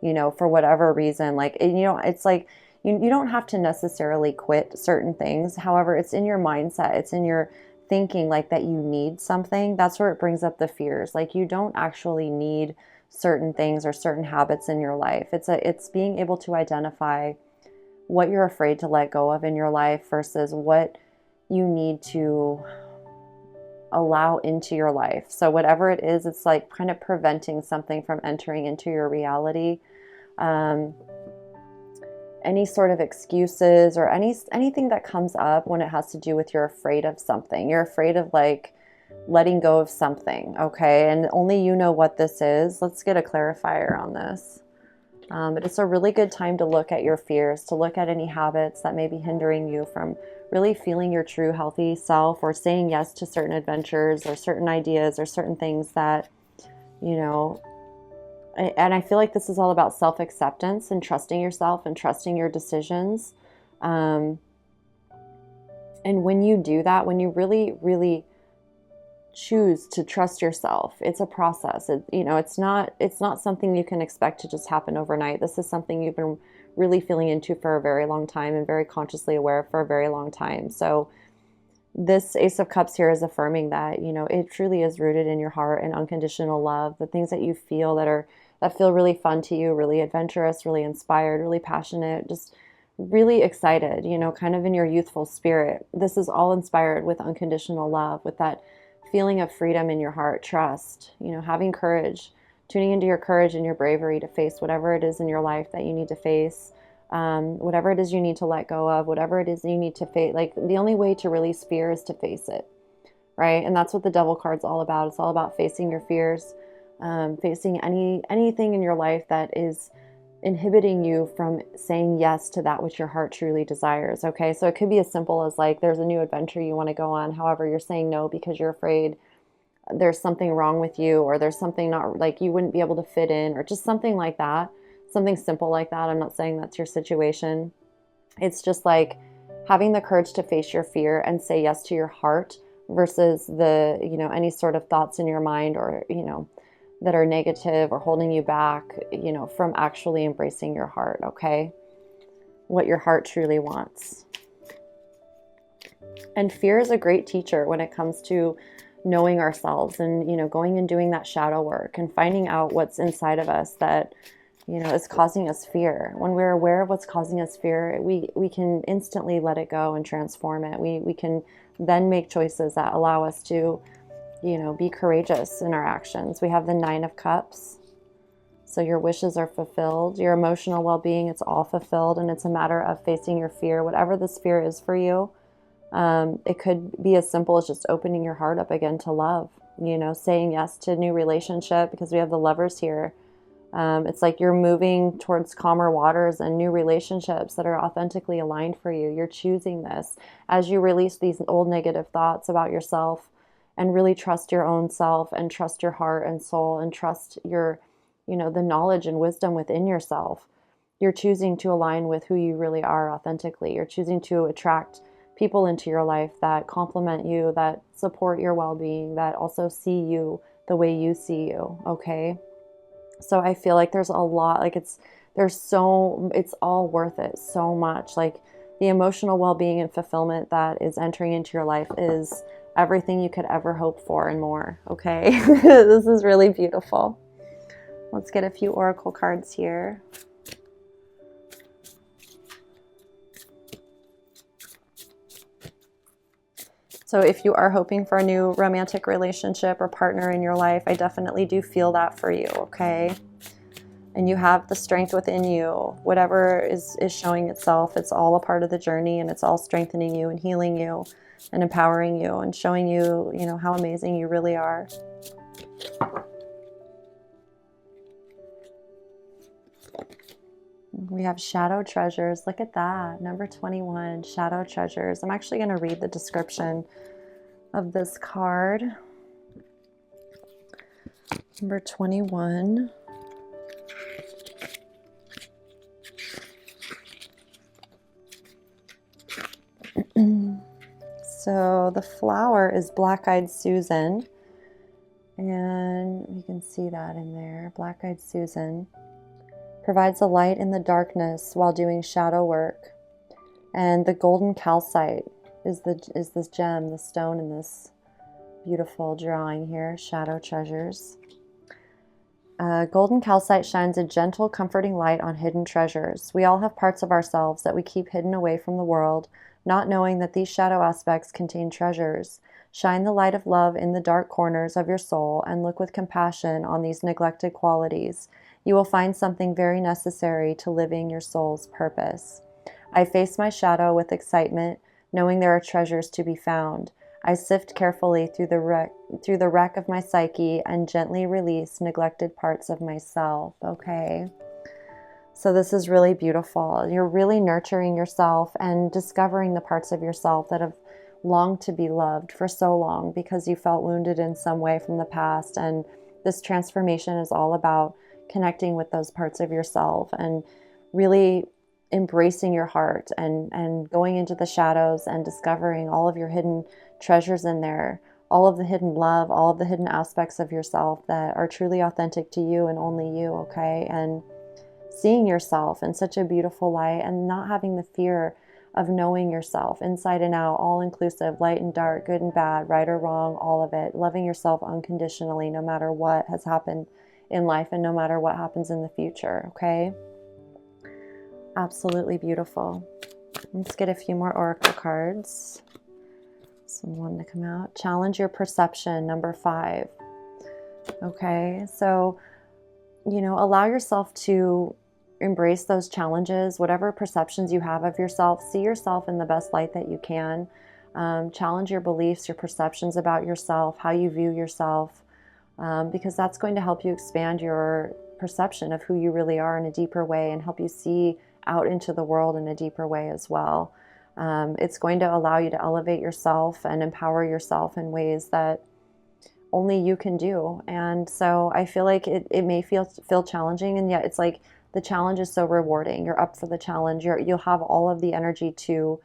you know, for whatever reason. Like, you know, it's like you don't have to necessarily quit certain things. However, it's in your mindset, it's in your thinking like that you need something. That's where it brings up the fears. Like you don't actually need certain things or certain habits in your life. It's being able to identify what you're afraid to let go of in your life versus what you need to allow into your life. So whatever it is, it's like kind of preventing something from entering into your reality. Any sort of excuses or anything that comes up when it has to do with you're afraid of something. You're afraid of like letting go of something, okay? And only you know what this is. Let's get a clarifier on this. But it's a really good time to look at your fears, to look at any habits that may be hindering you from really feeling your true healthy self or saying yes to certain adventures or certain ideas or certain things that, you know, and I feel like this is all about self-acceptance and trusting yourself and trusting your decisions. And when you do that, when you really, really choose to trust yourself, it's a process. It's not something you can expect to just happen overnight. This is something you've been really feeling into for a very long time and very consciously aware of for a very long time. So this Ace of Cups here is affirming that, you know, it truly is rooted in your heart and unconditional love. The things that you feel that feel really fun to you, really adventurous, really inspired, really passionate, just really excited, you know, kind of in your youthful spirit. This is all inspired with unconditional love, with that feeling of freedom in your heart, trust, you know, having courage, tuning into your courage and your bravery to face whatever it is in your life that you need to face, whatever it is you need to let go of, whatever it is you need to face. Like the only way to release fear is to face it, right? And that's what the Devil card's all about. It's all about facing your fears, facing anything in your life that is inhibiting you from saying yes to that which your heart truly desires. Okay, so it could be as simple as like there's a new adventure you want to go on. However, you're saying no because you're afraid there's something wrong with you, or there's something not like you wouldn't be able to fit in, or just something like that. Something simple like that. I'm not saying that's your situation. It's just like having the courage to face your fear and say yes to your heart versus the, you know, any sort of thoughts in your mind or, you know, that are negative or holding you back, you know, from actually embracing your heart, okay? What your heart truly wants. And fear is a great teacher when it comes to knowing ourselves and, you know, going and doing that shadow work and finding out what's inside of us that, you know, is causing us fear. When we're aware of what's causing us fear, we can instantly let it go and transform it. We can then make choices that allow us to, you know, be courageous in our actions. We have the 9 of Cups. So your wishes are fulfilled. Your emotional well-being, it's all fulfilled. And it's a matter of facing your fear, whatever this fear is for you. It could be as simple as just opening your heart up again to love, you know, saying yes to a new relationship, because we have the Lovers here. It's like you're moving towards calmer waters and new relationships that are authentically aligned for you. You're choosing this as you release these old negative thoughts about yourself and really trust your own self and trust your heart and soul and trust your, you know, the knowledge and wisdom within yourself. You're choosing to align with who you really are authentically. You're choosing to attract people into your life that complement you, that support your well-being, that also see you the way you see you, okay? So I feel like there's a lot, like it's all worth it so much. Like the emotional well-being and fulfillment that is entering into your life is everything you could ever hope for and more, okay? This is really beautiful. Let's get a few oracle cards here. So if you are hoping for a new romantic relationship or partner in your life, I definitely do feel that for you, okay? And you have the strength within you. Whatever is showing itself, it's all a part of the journey, and it's all strengthening you and healing you and empowering you and showing you, you know, how amazing you really are. We have shadow treasures. Look at that. Number 21, shadow treasures. I'm actually going to read the description of this card. Number 21. So the flower is Black-Eyed Susan. And you can see that in there. Black-Eyed Susan provides a light in the darkness while doing shadow work. And the golden calcite is this gem, the stone in this beautiful drawing here, shadow treasures. Golden calcite shines a gentle, comforting light on hidden treasures. We all have parts of ourselves that we keep hidden away from the world, not knowing that these shadow aspects contain treasures. Shine the light of love in the dark corners of your soul and look with compassion on these neglected qualities. You will find something very necessary to living your soul's purpose. I face my shadow with excitement, knowing there are treasures to be found. I sift carefully through the wreck of my psyche and gently release neglected parts of myself. Okay. So this is really beautiful. You're really nurturing yourself and discovering the parts of yourself that have longed to be loved for so long because you felt wounded in some way from the past. And this transformation is all about connecting with those parts of yourself and really embracing your heart and going into the shadows and discovering all of your hidden treasures in there, all of the hidden love, all of the hidden aspects of yourself that are truly authentic to you and only you, okay? And seeing yourself in such a beautiful light and not having the fear of knowing yourself inside and out, all inclusive, light and dark, good and bad, right or wrong, all of it. Loving yourself unconditionally no matter what has happened in life and no matter what happens in the future, okay? Absolutely beautiful. Let's get a few more oracle cards. Someone to come out. Challenge your perception, number 5. Okay, so, you know, allow yourself to embrace those challenges, whatever perceptions you have of yourself. See yourself in the best light that you can. Challenge your beliefs, your perceptions about yourself, how you view yourself, because that's going to help you expand your perception of who you really are in a deeper way and help you see out into the world in a deeper way as well. It's going to allow you to elevate yourself and empower yourself in ways that only you can do. And so I feel like it may feel challenging, and yet it's like the challenge is so rewarding. You're up for the challenge. You'll have all of the energy to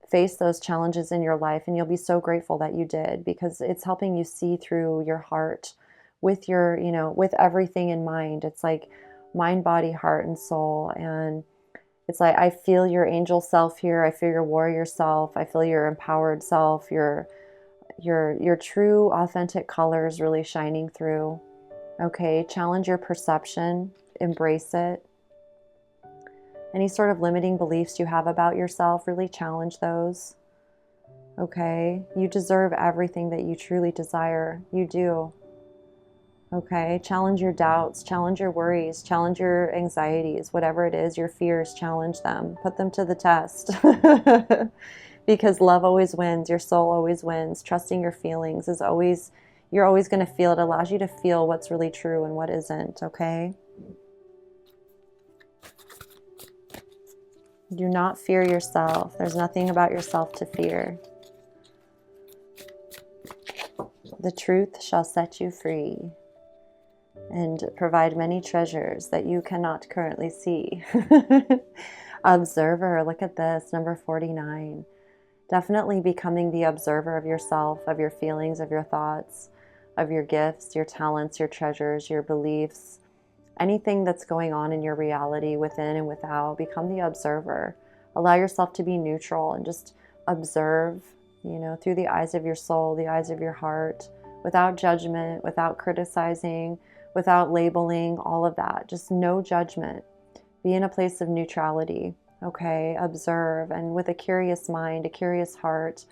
face those challenges in your life, and you'll be so grateful that you did, because it's helping you see through your heart with your, you know, with everything in mind. It's like mind, body, heart, and soul. And it's like, I feel your angel self here. I feel your warrior self. I feel your empowered self, your true authentic colors really shining through. Okay, challenge your perception, embrace it. Any sort of limiting beliefs you have about yourself, really challenge those. Okay, you deserve everything that you truly desire. You do. Okay, challenge your doubts, challenge your worries, challenge your anxieties, whatever it is, your fears, challenge them. Put them to the test. Because love always wins, your soul always wins. Trusting your feelings is always, you're always going to feel it. Allows you to feel what's really true and what isn't, okay? Do not fear yourself. There's nothing about yourself to fear. The truth shall set you free and provide many treasures that you cannot currently see. Observer, look at this, number 49. Definitely becoming the observer of yourself, of your feelings, of your thoughts, of your gifts, your talents, your treasures, your beliefs, anything that's going on in your reality within and without. Become the observer. Allow yourself to be neutral and just observe, you know, through the eyes of your soul, the eyes of your heart, without judgment, without criticizing, without labeling, all of that. Just no judgment. Be in a place of neutrality. Okay, observe, and with a curious mind, a curious heart,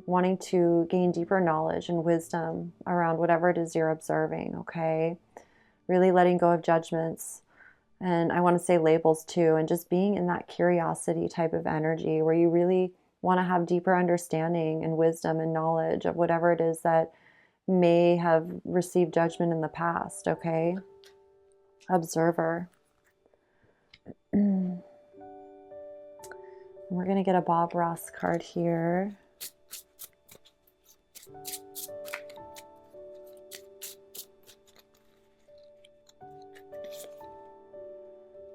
wanting to gain deeper knowledge and wisdom around whatever it is you're observing, okay? Really letting go of judgments. And I want to say labels too, and just being in that curiosity type of energy where you really want to have deeper understanding and wisdom and knowledge of whatever it is that may have received judgment in the past, okay? Observer. We're going to get a Bob Ross card here.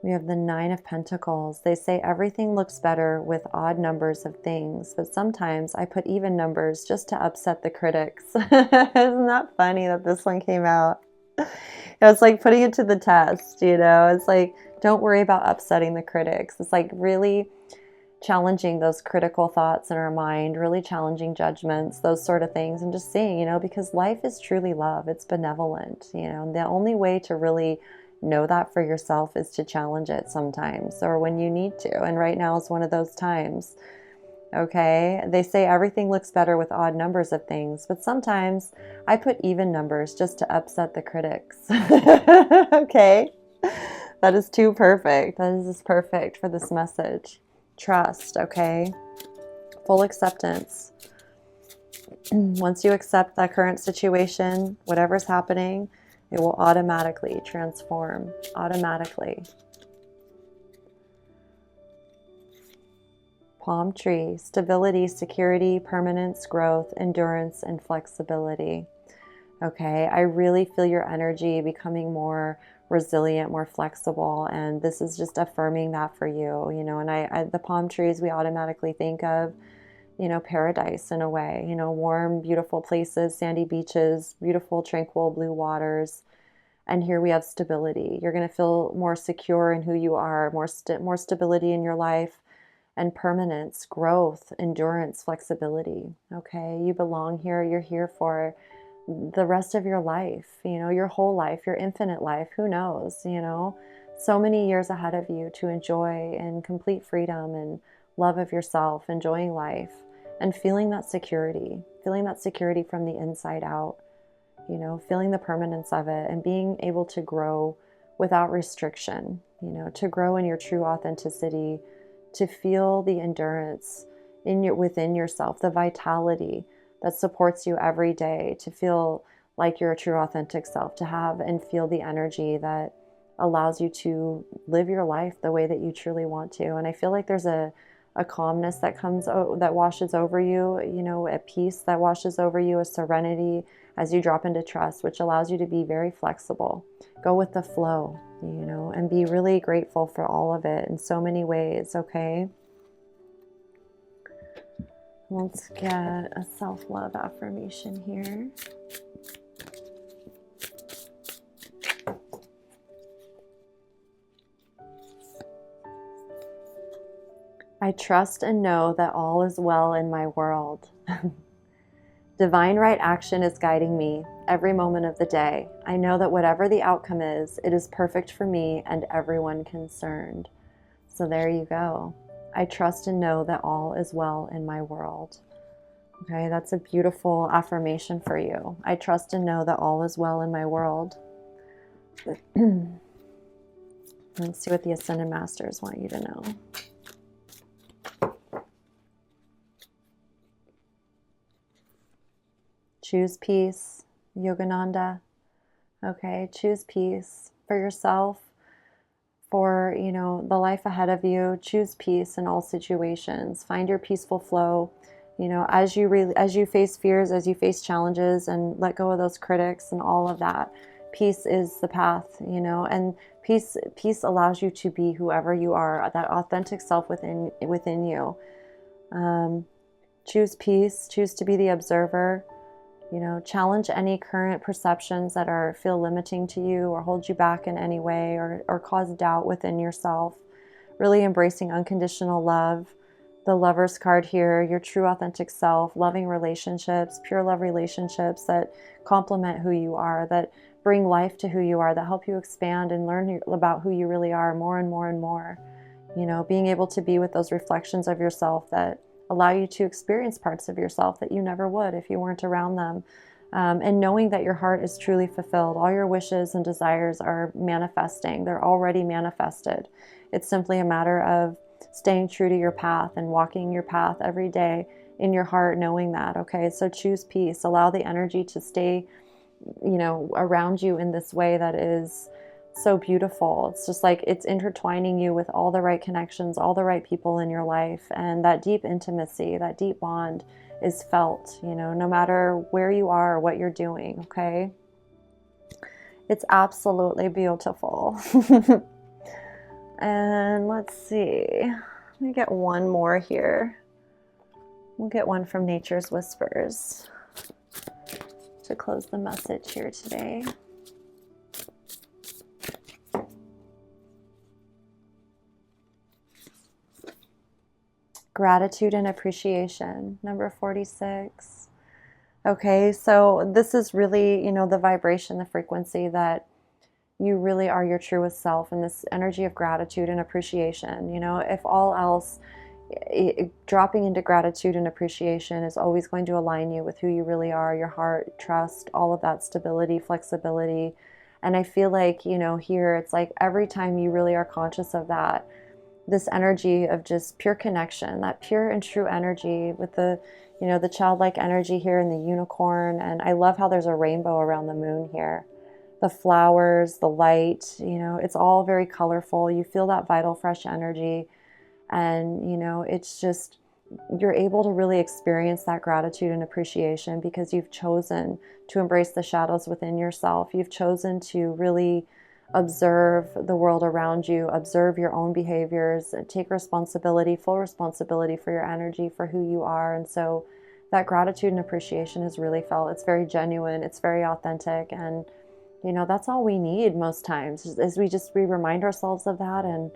We have the Nine of Pentacles. They say everything looks better with odd numbers of things, but sometimes I put even numbers just to upset the critics. Isn't that funny that this one came out? It's like putting it to the test, you know? It's like, don't worry about upsetting the critics. It's like really challenging those critical thoughts in our mind, really challenging judgments, those sort of things, and just seeing, you know, because life is truly love. It's benevolent, you know. And the only way to really know that for yourself is to challenge it sometimes, or when you need to. And right now is one of those times. Okay, they say everything looks better with odd numbers of things, but sometimes I put even numbers just to upset the critics. Okay, that is too perfect. That is just perfect for this message. Trust, okay? Full acceptance. Once you accept that current situation, whatever's happening, it will automatically transform. Automatically. Palm tree. Stability, security, permanence, growth, endurance, and flexibility. Okay, I really feel your energy becoming more resilient, more flexible, and this is just affirming that for you, you know. And the palm trees, we automatically think of, you know, paradise in a way, you know, warm, beautiful places, sandy beaches, beautiful, tranquil blue waters. And here we have stability. You're going to feel more secure in who you are, more stability in your life, and permanence, growth, endurance, flexibility. Okay, you belong here. You're here for the rest of your life, you know, your whole life, your infinite life, who knows, you know, so many years ahead of you to enjoy in complete freedom and love of yourself, enjoying life and feeling that security from the inside out, you know, feeling the permanence of it and being able to grow without restriction, you know, to grow in your true authenticity, to feel the endurance within yourself, the vitality that supports you every day, to feel like you're a true authentic self, to have and feel the energy that allows you to live your life the way that you truly want to. And I feel like there's a calmness that that washes over you, you know, a peace that washes over you, a serenity as you drop into trust, which allows you to be very flexible, go with the flow, you know, and be really grateful for all of it in so many ways. Okay. Let's get a self-love affirmation here. I trust and know that all is well in my world. Divine right action is guiding me every moment of the day. I know that whatever the outcome is, it is perfect for me and everyone concerned. So there you go. I trust and know that all is well in my world. Okay, that's a beautiful affirmation for you. I trust and know that all is well in my world. Let's see what the Ascended Masters want you to know. Choose peace, Yogananda. Okay, choose peace for yourself, for, you know, the life ahead of you. Choose peace in all situations. Find your peaceful flow. You know, as you face fears, as you face challenges, and let go of those critics and all of that. Peace is the path, you know, and peace allows you to be whoever you are, that authentic self within you. Choose peace. Choose to be the observer. You know, challenge any current perceptions that feel limiting to you or hold you back in any way or cause doubt within yourself. Really embracing unconditional love. The Lover's card here, your true authentic self, loving relationships, pure love relationships that complement who you are, that bring life to who you are, that help you expand and learn about who you really are more and more and more. You know, being able to be with those reflections of yourself that allow you to experience parts of yourself that you never would if you weren't around them. And knowing that your heart is truly fulfilled, all your wishes and desires are manifesting. They're already manifested. It's simply a matter of staying true to your path and walking your path every day in your heart, knowing that. Okay, so choose peace. Allow the energy to stay, around you in this way that is so beautiful. It's just like it's intertwining you with all the right connections, all the right people in your life, and that deep intimacy, that deep bond is felt, no matter where you are or what you're doing. Okay, it's absolutely beautiful. And let's see, let me get one more here. We'll get one from Nature's Whispers to close the message here today. Gratitude and appreciation, number 46. Okay, so this is really, the vibration, the frequency that you really are your truest self, and this energy of gratitude and appreciation. If all else, dropping into gratitude and appreciation is always going to align you with who you really are, your heart, trust, all of that stability, flexibility. And I feel like, here it's like every time you really are conscious of that, this energy of just pure connection, that pure and true energy with the childlike energy here in the unicorn. And I love how there's a rainbow around the moon here. The flowers, the light, it's all very colorful. You feel that vital, fresh energy. And, it's just, you're able to really experience that gratitude and appreciation because you've chosen to embrace the shadows within yourself. You've chosen to really observe the world around you, observe your own behaviors, and take responsibility, full responsibility for your energy, for who you are. And so that gratitude and appreciation is really felt. It's very genuine. It's very authentic. And, that's all we need most times is we remind ourselves of that, and,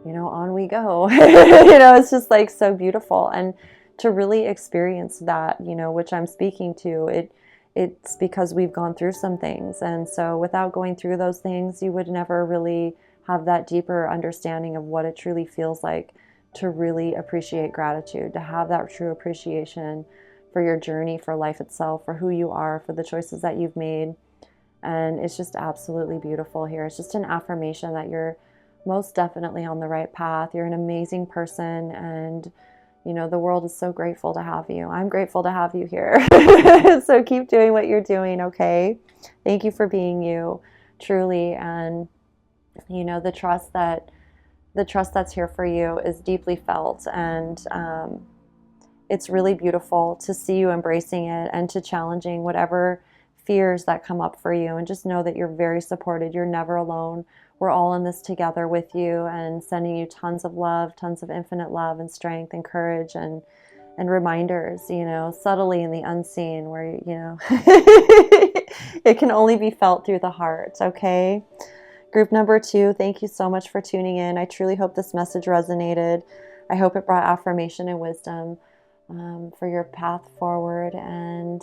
on we go. It's just like so beautiful. And to really experience that, which I'm speaking to, it's because we've gone through some things. And so without going through those things, you would never really have that deeper understanding of what it truly feels like to really appreciate gratitude, to have that true appreciation for your journey, for life itself, for who you are, for the choices that you've made. And it's just absolutely beautiful here. It's just an affirmation that you're most definitely on the right path. You're an amazing person, and the world is so grateful to have you. I'm grateful to have you here. So keep doing what you're doing, okay? Thank you for being you, truly. And the trust that's here for you is deeply felt, and it's really beautiful to see you embracing it and to challenging whatever fears that come up for you. And just know that you're very supported. You're never alone. We're all in this together with you, and sending you tons of love, tons of infinite love and strength and courage and reminders, subtly in the unseen, where, it can only be felt through the heart. Okay. Group number 2, thank you so much for tuning in. I truly hope this message resonated. I hope it brought affirmation and wisdom for your path forward, and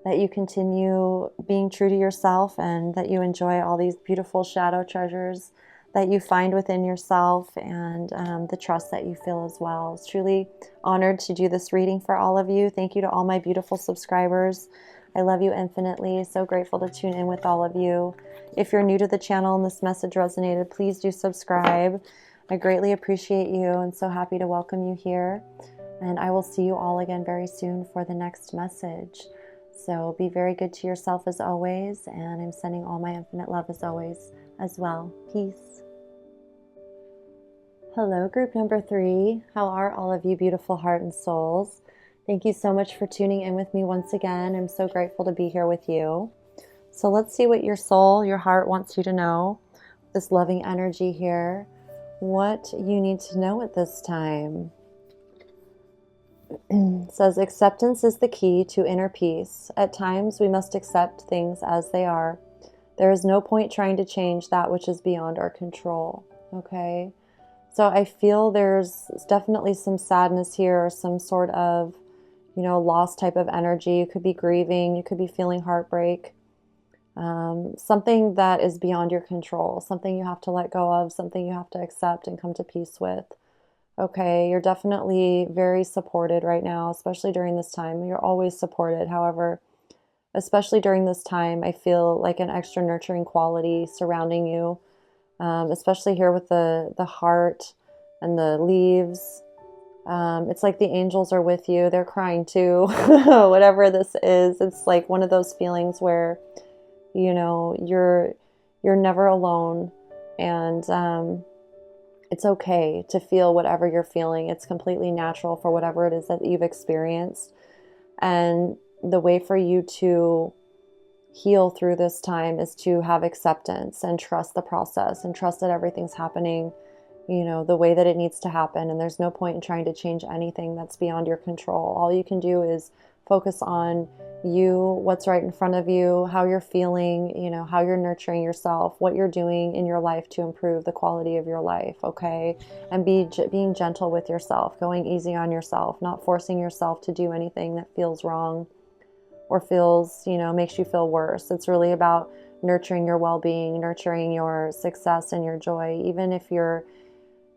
that you continue being true to yourself, and that you enjoy all these beautiful shadow treasures that you find within yourself, and the trust that you feel as well. I was truly honored to do this reading for all of you. Thank you to all my beautiful subscribers. I love you infinitely. So grateful to tune in with all of you. If you're new to the channel and this message resonated, please do subscribe. I greatly appreciate you and so happy to welcome you here. And I will see you all again very soon for the next message. So be very good to yourself as always, and I'm sending all my infinite love as always as well. Peace. Hello, group number 3. How are all of you beautiful heart and souls? Thank you so much for tuning in with me once again. I'm so grateful to be here with you. So let's see what your soul, your heart wants you to know. This loving energy here. What you need to know at this time. It says, acceptance is the key to inner peace. At times we must accept things as they are. There is no point trying to change that which is beyond our control. Okay? So I feel there's definitely some sadness here, or some sort of, lost type of energy. You could be grieving. You could be feeling heartbreak. Something that is beyond your control. Something you have to let go of. Something you have to accept and come to peace with. Okay, you're definitely very supported right now, especially during this time. You're always supported. However, especially during this time, I feel like an extra nurturing quality surrounding you, especially here with the heart and the leaves. It's like the angels are with you. They're crying too. Whatever this is, it's like one of those feelings where, you know, you're never alone, and it's okay to feel whatever you're feeling. It's completely natural for whatever it is that you've experienced. And the way for you to heal through this time is to have acceptance and trust the process and trust that everything's happening, you know, the way that it needs to happen. And there's no point in trying to change anything that's beyond your control. All you can do is focus on you, what's right in front of you, how you're feeling, you know, how you're nurturing yourself, what you're doing in your life to improve the quality of your life, okay? And being gentle with yourself, going easy on yourself, not forcing yourself to do anything that feels wrong or feels, you know, makes you feel worse. It's really about nurturing your well-being, nurturing your success and your joy. Even if you're,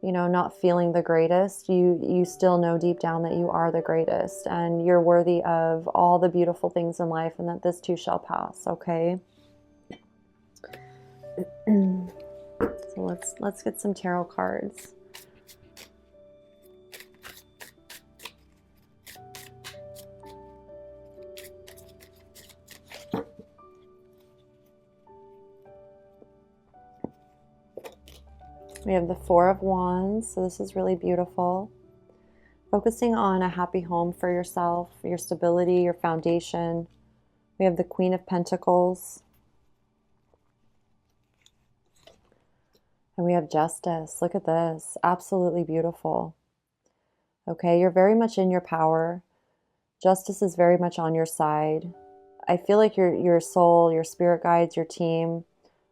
you know, not feeling the greatest, you still know deep down that you are the greatest and you're worthy of all the beautiful things in life, and that this too shall pass, okay? So let's get some tarot cards. We have the Four of Wands, so this is really beautiful. Focusing on a happy home for yourself, your stability, your foundation. We have the Queen of Pentacles. And we have Justice. Look at this. Absolutely beautiful. Okay, you're very much in your power. Justice is very much on your side. I feel like your soul, your spirit guides, your team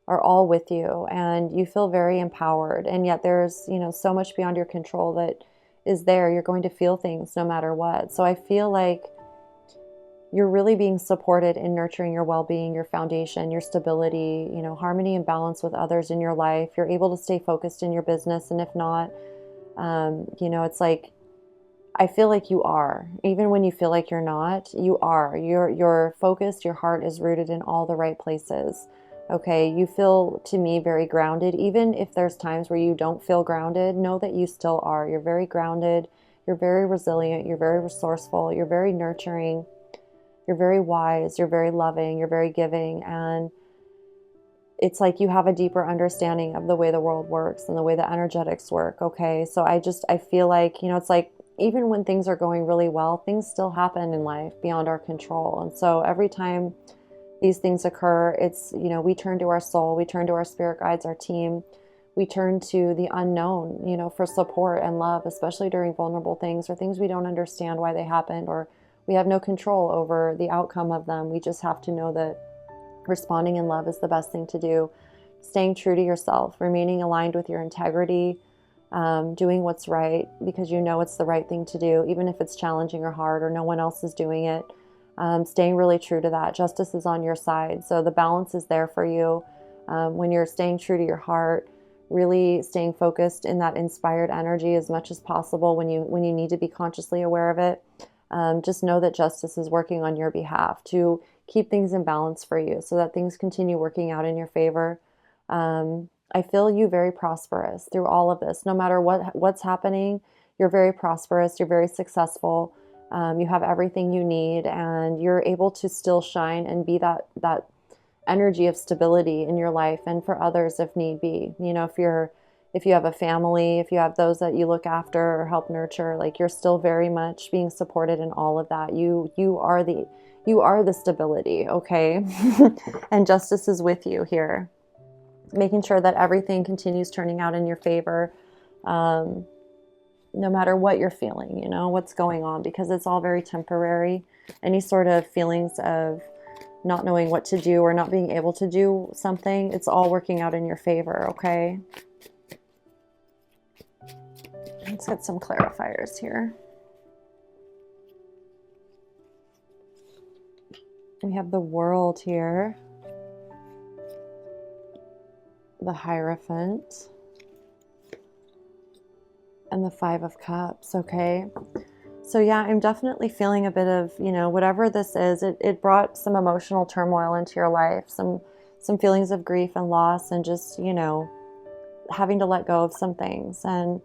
are all with you, and you feel very empowered. And yet there's, you know, so much beyond your control that is there. You're going to feel things no matter what. So I feel like you're really being supported in nurturing your well-being, your foundation, your stability, you know, harmony and balance with others in your life. You're able to stay focused in your business. And if not, you know, it's like, I feel like you are, even when you feel like you're not, you are. You're focused, your heart is rooted in all the right places. Okay, you feel, to me, very grounded. Even if there's times where you don't feel grounded, know that you still are. You're very grounded, you're very resilient, you're very resourceful, you're very nurturing, you're very wise, you're very loving, you're very giving, and it's like you have a deeper understanding of the way the world works and the way the energetics work, okay? So I feel like, you know, it's like even when things are going really well, things still happen in life beyond our control. And so every time these things occur, it's, you know, we turn to our soul, we turn to our spirit guides, our team, we turn to the unknown, you know, for support and love, especially during vulnerable things or things we don't understand why they happened, or we have no control over the outcome of them. We just have to know that responding in love is the best thing to do. Staying true to yourself, remaining aligned with your integrity, doing what's right because you know it's the right thing to do, even if it's challenging or hard or no one else is doing it. Staying really true to that. Justice is on your side. So the balance is there for you when you're staying true to your heart, really staying focused in that inspired energy as much as possible when you need to be consciously aware of it. Just know that justice is working on your behalf to keep things in balance for you so that things continue working out in your favor. I feel you very prosperous through all of this. No matter what's happening, you're very prosperous, you're very successful, you have everything you need, and you're able to still shine and be that energy of stability in your life and for others if need be. You know, if you have a family, if you have those that you look after or help nurture, like you're still very much being supported in all of that. You are the stability, okay? And justice is with you here, making sure that everything continues turning out in your favor, no matter what you're feeling, you know, what's going on, because it's all very temporary. Any sort of feelings of not knowing what to do or not being able to do something, it's all working out in your favor, okay? Let's get some clarifiers here. We have the World here, the Hierophant, and the Five of Cups, okay? So yeah, I'm definitely feeling a bit of, whatever this is, it brought some emotional turmoil into your life, some feelings of grief and loss, and just, having to let go of some things. And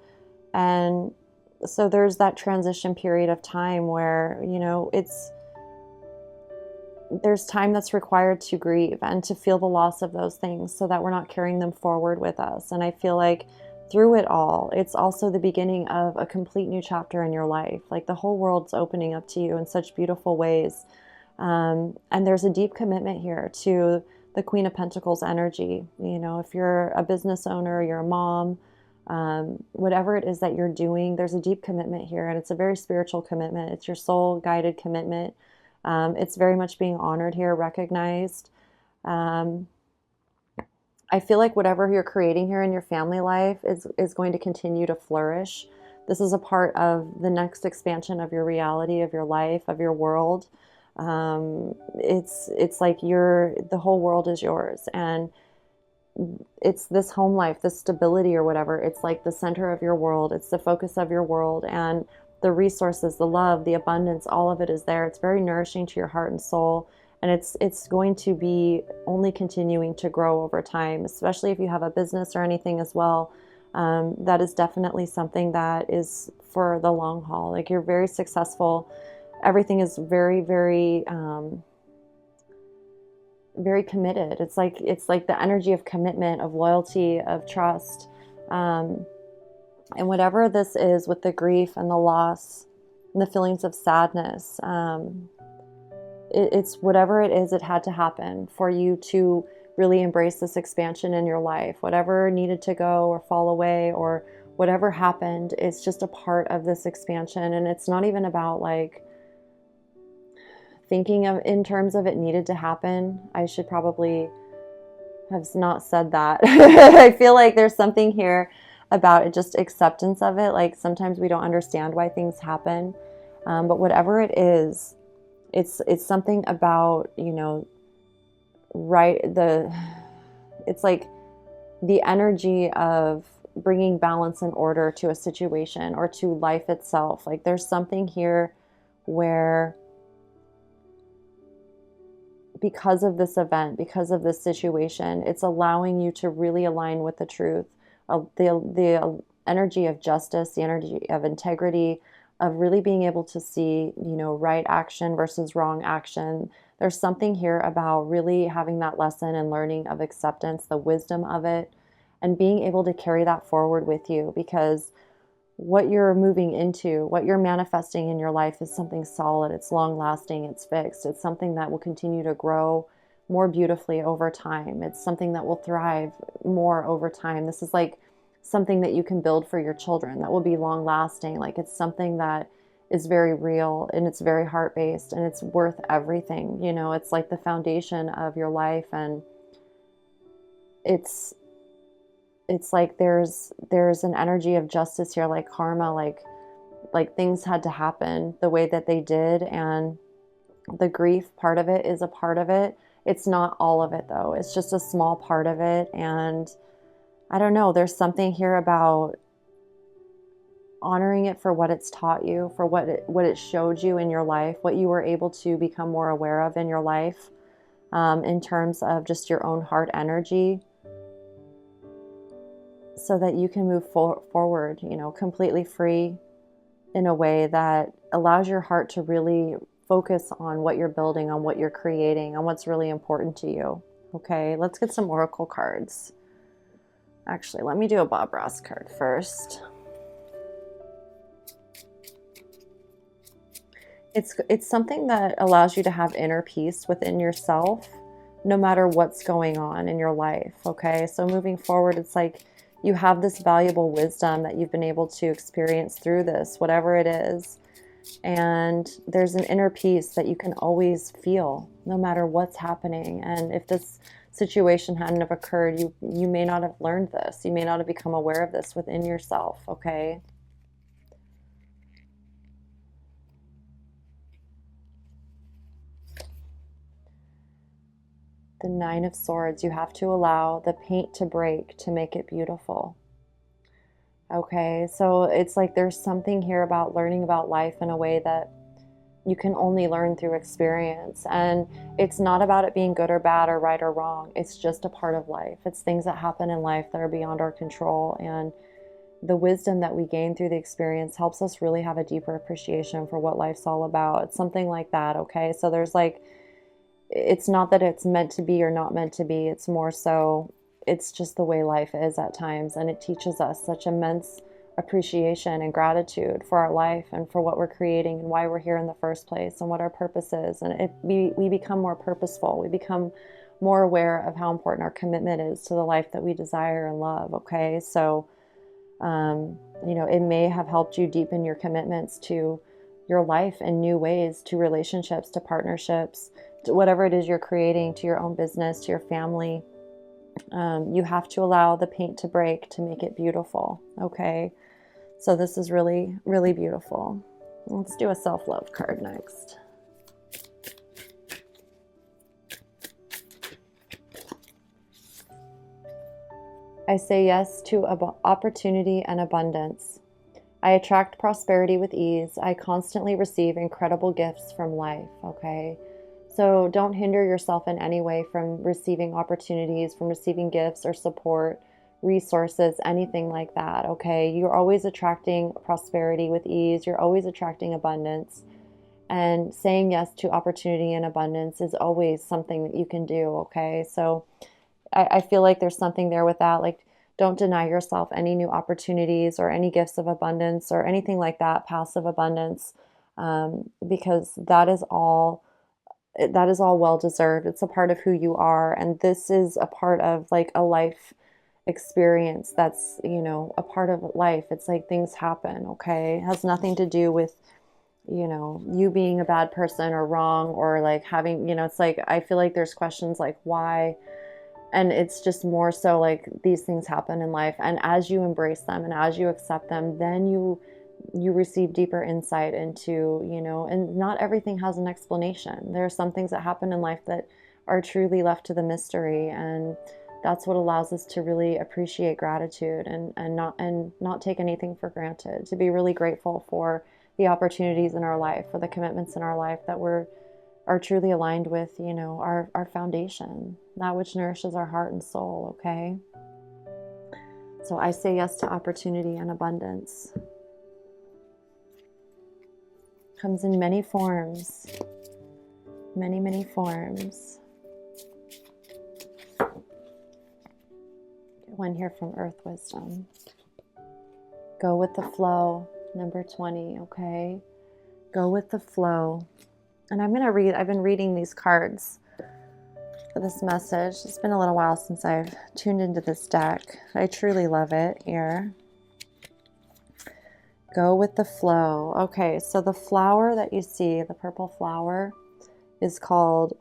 so there's that transition period of time where, there's time that's required to grieve and to feel the loss of those things so that we're not carrying them forward with us. And I feel like through it all, it's also the beginning of a complete new chapter in your life. Like the whole world's opening up to you in such beautiful ways. And there's a deep commitment here to the Queen of Pentacles energy. If you're a business owner, you're a mom, whatever it is that you're doing, there's a deep commitment here. And it's a very spiritual commitment. It's your soul guided commitment. It's very much being honored here, recognized. I feel like whatever you're creating here in your family life is going to continue to flourish. This is a part of the next expansion of your reality, of your life, of your world. It's like the whole world is yours, and it's this home life, this stability or whatever. It's like the center of your world. It's the focus of your world, and the resources, the love, the abundance, all of it is there. It's very nourishing to your heart and soul. And it's going to be only continuing to grow over time, especially if you have a business or anything as well. That is definitely something that is for the long haul. Like you're very successful. Everything is very, very, very committed. It's like the energy of commitment, of loyalty, of trust. And whatever this is with the grief and the loss and the feelings of sadness, it's whatever it is, it had to happen for you to really embrace this expansion in your life. Whatever needed to go or fall away or whatever happened, it's just a part of this expansion. And it's not even about like thinking of in terms of it needed to happen. I should probably have not said that. I feel like there's something here about it, just acceptance of it. Like sometimes we don't understand why things happen. But whatever it is, it's something about, it's like the energy of bringing balance and order to a situation or to life itself. Like there's something here where because of this event, because of this situation, it's allowing you to really align with the truth, the energy of justice, the energy of integrity, of really being able to see, right action versus wrong action. There's something here about really having that lesson and learning of acceptance, the wisdom of it, and being able to carry that forward with you, because what you're moving into, what you're manifesting in your life is something solid. It's long lasting. It's fixed. It's something that will continue to grow more beautifully over time. It's something that will thrive more over time. This is like something that you can build for your children that will be long lasting. Like it's something that is very real and it's very heart based and it's worth everything. It's like the foundation of your life, and it's like there's an energy of justice here, like karma, like things had to happen the way that they did, and the grief part of it is a part of it. It's not all of it though. It's just a small part of it. And I don't know, there's something here about honoring it for what it's taught you, for what it showed you in your life, what you were able to become more aware of in your life, in terms of just your own heart energy, so that you can move forward, completely free in a way that allows your heart to really focus on what you're building, on what you're creating, on what's really important to you. Okay, let's get some oracle cards. Actually, let me do a Bob Ross card first. It's something that allows you to have inner peace within yourself, no matter what's going on in your life, okay? So moving forward, it's like you have this valuable wisdom that you've been able to experience through this, whatever it is. And there's an inner peace that you can always feel, no matter what's happening. And if this situation hadn't have occurred, you may not have learned this. You may not have become aware of this within yourself, okay? The Nine of Swords, you have to allow the paint to break to make it beautiful. Okay, so it's like there's something here about learning about life in a way that you can only learn through experience. And it's not about it being good or bad or right or wrong. It's just a part of life. It's things that happen in life that are beyond our control. And the wisdom that we gain through the experience helps us really have a deeper appreciation for what life's all about. It's something like that, okay? So there's like, it's not that it's meant to be or not meant to be. It's more so, it's just the way life is at times. And it teaches us such immense appreciation and gratitude for our life and for what we're creating and why we're here in the first place and what our purpose is. And we become more purposeful. We become more aware of how important our commitment is to the life that we desire and love, okay? So, it may have helped you deepen your commitments to your life in new ways, to relationships, to partnerships, to whatever it is you're creating, to your own business, to your family. You have to allow the paint to break to make it beautiful, okay? So this is really, really beautiful. Let's do a self-love card next. I say yes to opportunity and abundance. I attract prosperity with ease. I constantly receive incredible gifts from life, okay? So don't hinder yourself in any way from receiving opportunities, from receiving gifts or support, resources, anything like that, okay? You're always attracting prosperity with ease. You're always attracting abundance. And saying yes to opportunity and abundance is always something that you can do, okay? So I feel like there's something there with that. Like, don't deny yourself any new opportunities or any gifts of abundance or anything like that, passive abundance, because that is all well deserved. It's a part of who you are, and this is a part of like a life experience that's, a part of life. It's like things happen, okay? It has nothing to do with, you being a bad person or wrong or like having, it's like I feel like there's questions like why. And it's just more so like these things happen in life. And as you embrace them and as you accept them, then you receive deeper insight into, and not everything has an explanation. There are some things that happen in life that are truly left to the mystery. And that's what allows us to really appreciate gratitude and not take anything for granted, to be really grateful for the opportunities in our life, for the commitments in our life that are truly aligned with, our foundation, that which nourishes our heart and soul, okay? So I say yes to opportunity and abundance. Comes in many forms, many, many forms. Get one here from Earth Wisdom. Go with the flow, number 20, okay? Go with the flow. And I've been reading these cards for this message. It's been a little while since I've tuned into this deck. I truly love it here. Go with the flow. Okay, so the flower that you see, the purple flower, is called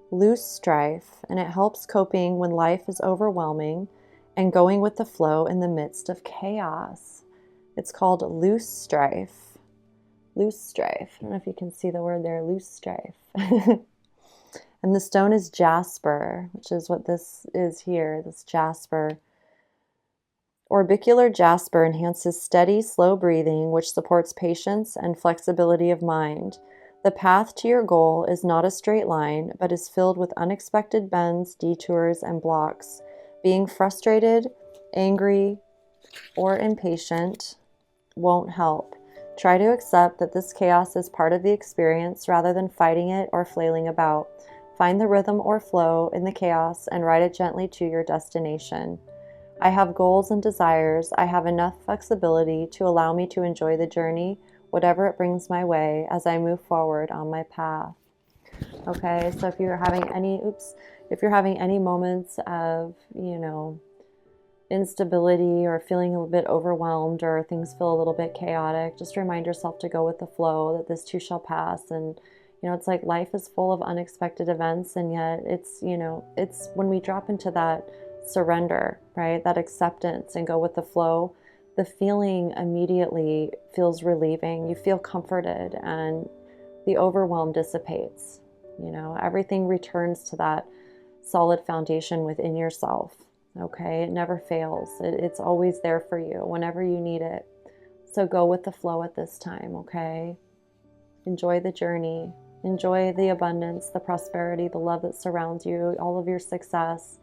loose strife, and it helps coping when life is overwhelming and going with the flow in the midst of chaos. It's called loose strife. Loose strife. I don't know if you can see the word there, loose strife. And the stone is jasper, which is what this is here, this jasper. Orbicular jasper enhances steady, slow breathing, which supports patience and flexibility of mind. The path to your goal is not a straight line, but is filled with unexpected bends, detours, and blocks. Being frustrated, angry, or impatient won't help. Try to accept that this chaos is part of the experience rather than fighting it or flailing about. Find the rhythm or flow in the chaos and ride it gently to your destination. I have goals and desires. I have enough flexibility to allow me to enjoy the journey, whatever it brings my way, as I move forward on my path. Okay, so if you're having any moments of, instability or feeling a little bit overwhelmed or things feel a little bit chaotic, just remind yourself to go with the flow, that this too shall pass. And it's like life is full of unexpected events, and yet it's when we drop into that surrender, right, that acceptance and go with the flow, the feeling immediately feels relieving. You feel comforted and the overwhelm dissipates. Everything returns to that solid foundation within yourself. Okay, it never fails. It's always there for you whenever you need it. So go with the flow at this time, okay? Enjoy the journey. Enjoy the abundance, the prosperity, the love that surrounds you, all of your success,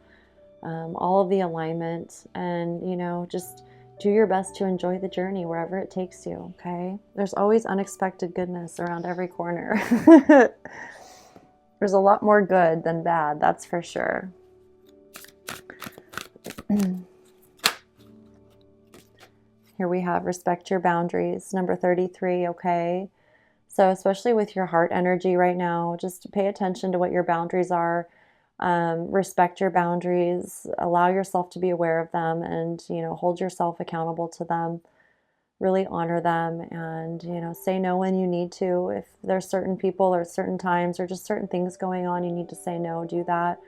all of the alignment. And, you know, just do your best to enjoy the journey wherever it takes you, okay? There's always unexpected goodness around every corner. There's a lot more good than bad, that's for sure. Here we have respect your boundaries, number 33, okay? So especially with your heart energy right now, just pay attention to what your boundaries are. Respect your boundaries, allow yourself to be aware of them, and, you know, hold yourself accountable to them. Really honor them, and, you know, say no when you need to. If there's certain people or certain times or just certain things going on, you need to say no, do that.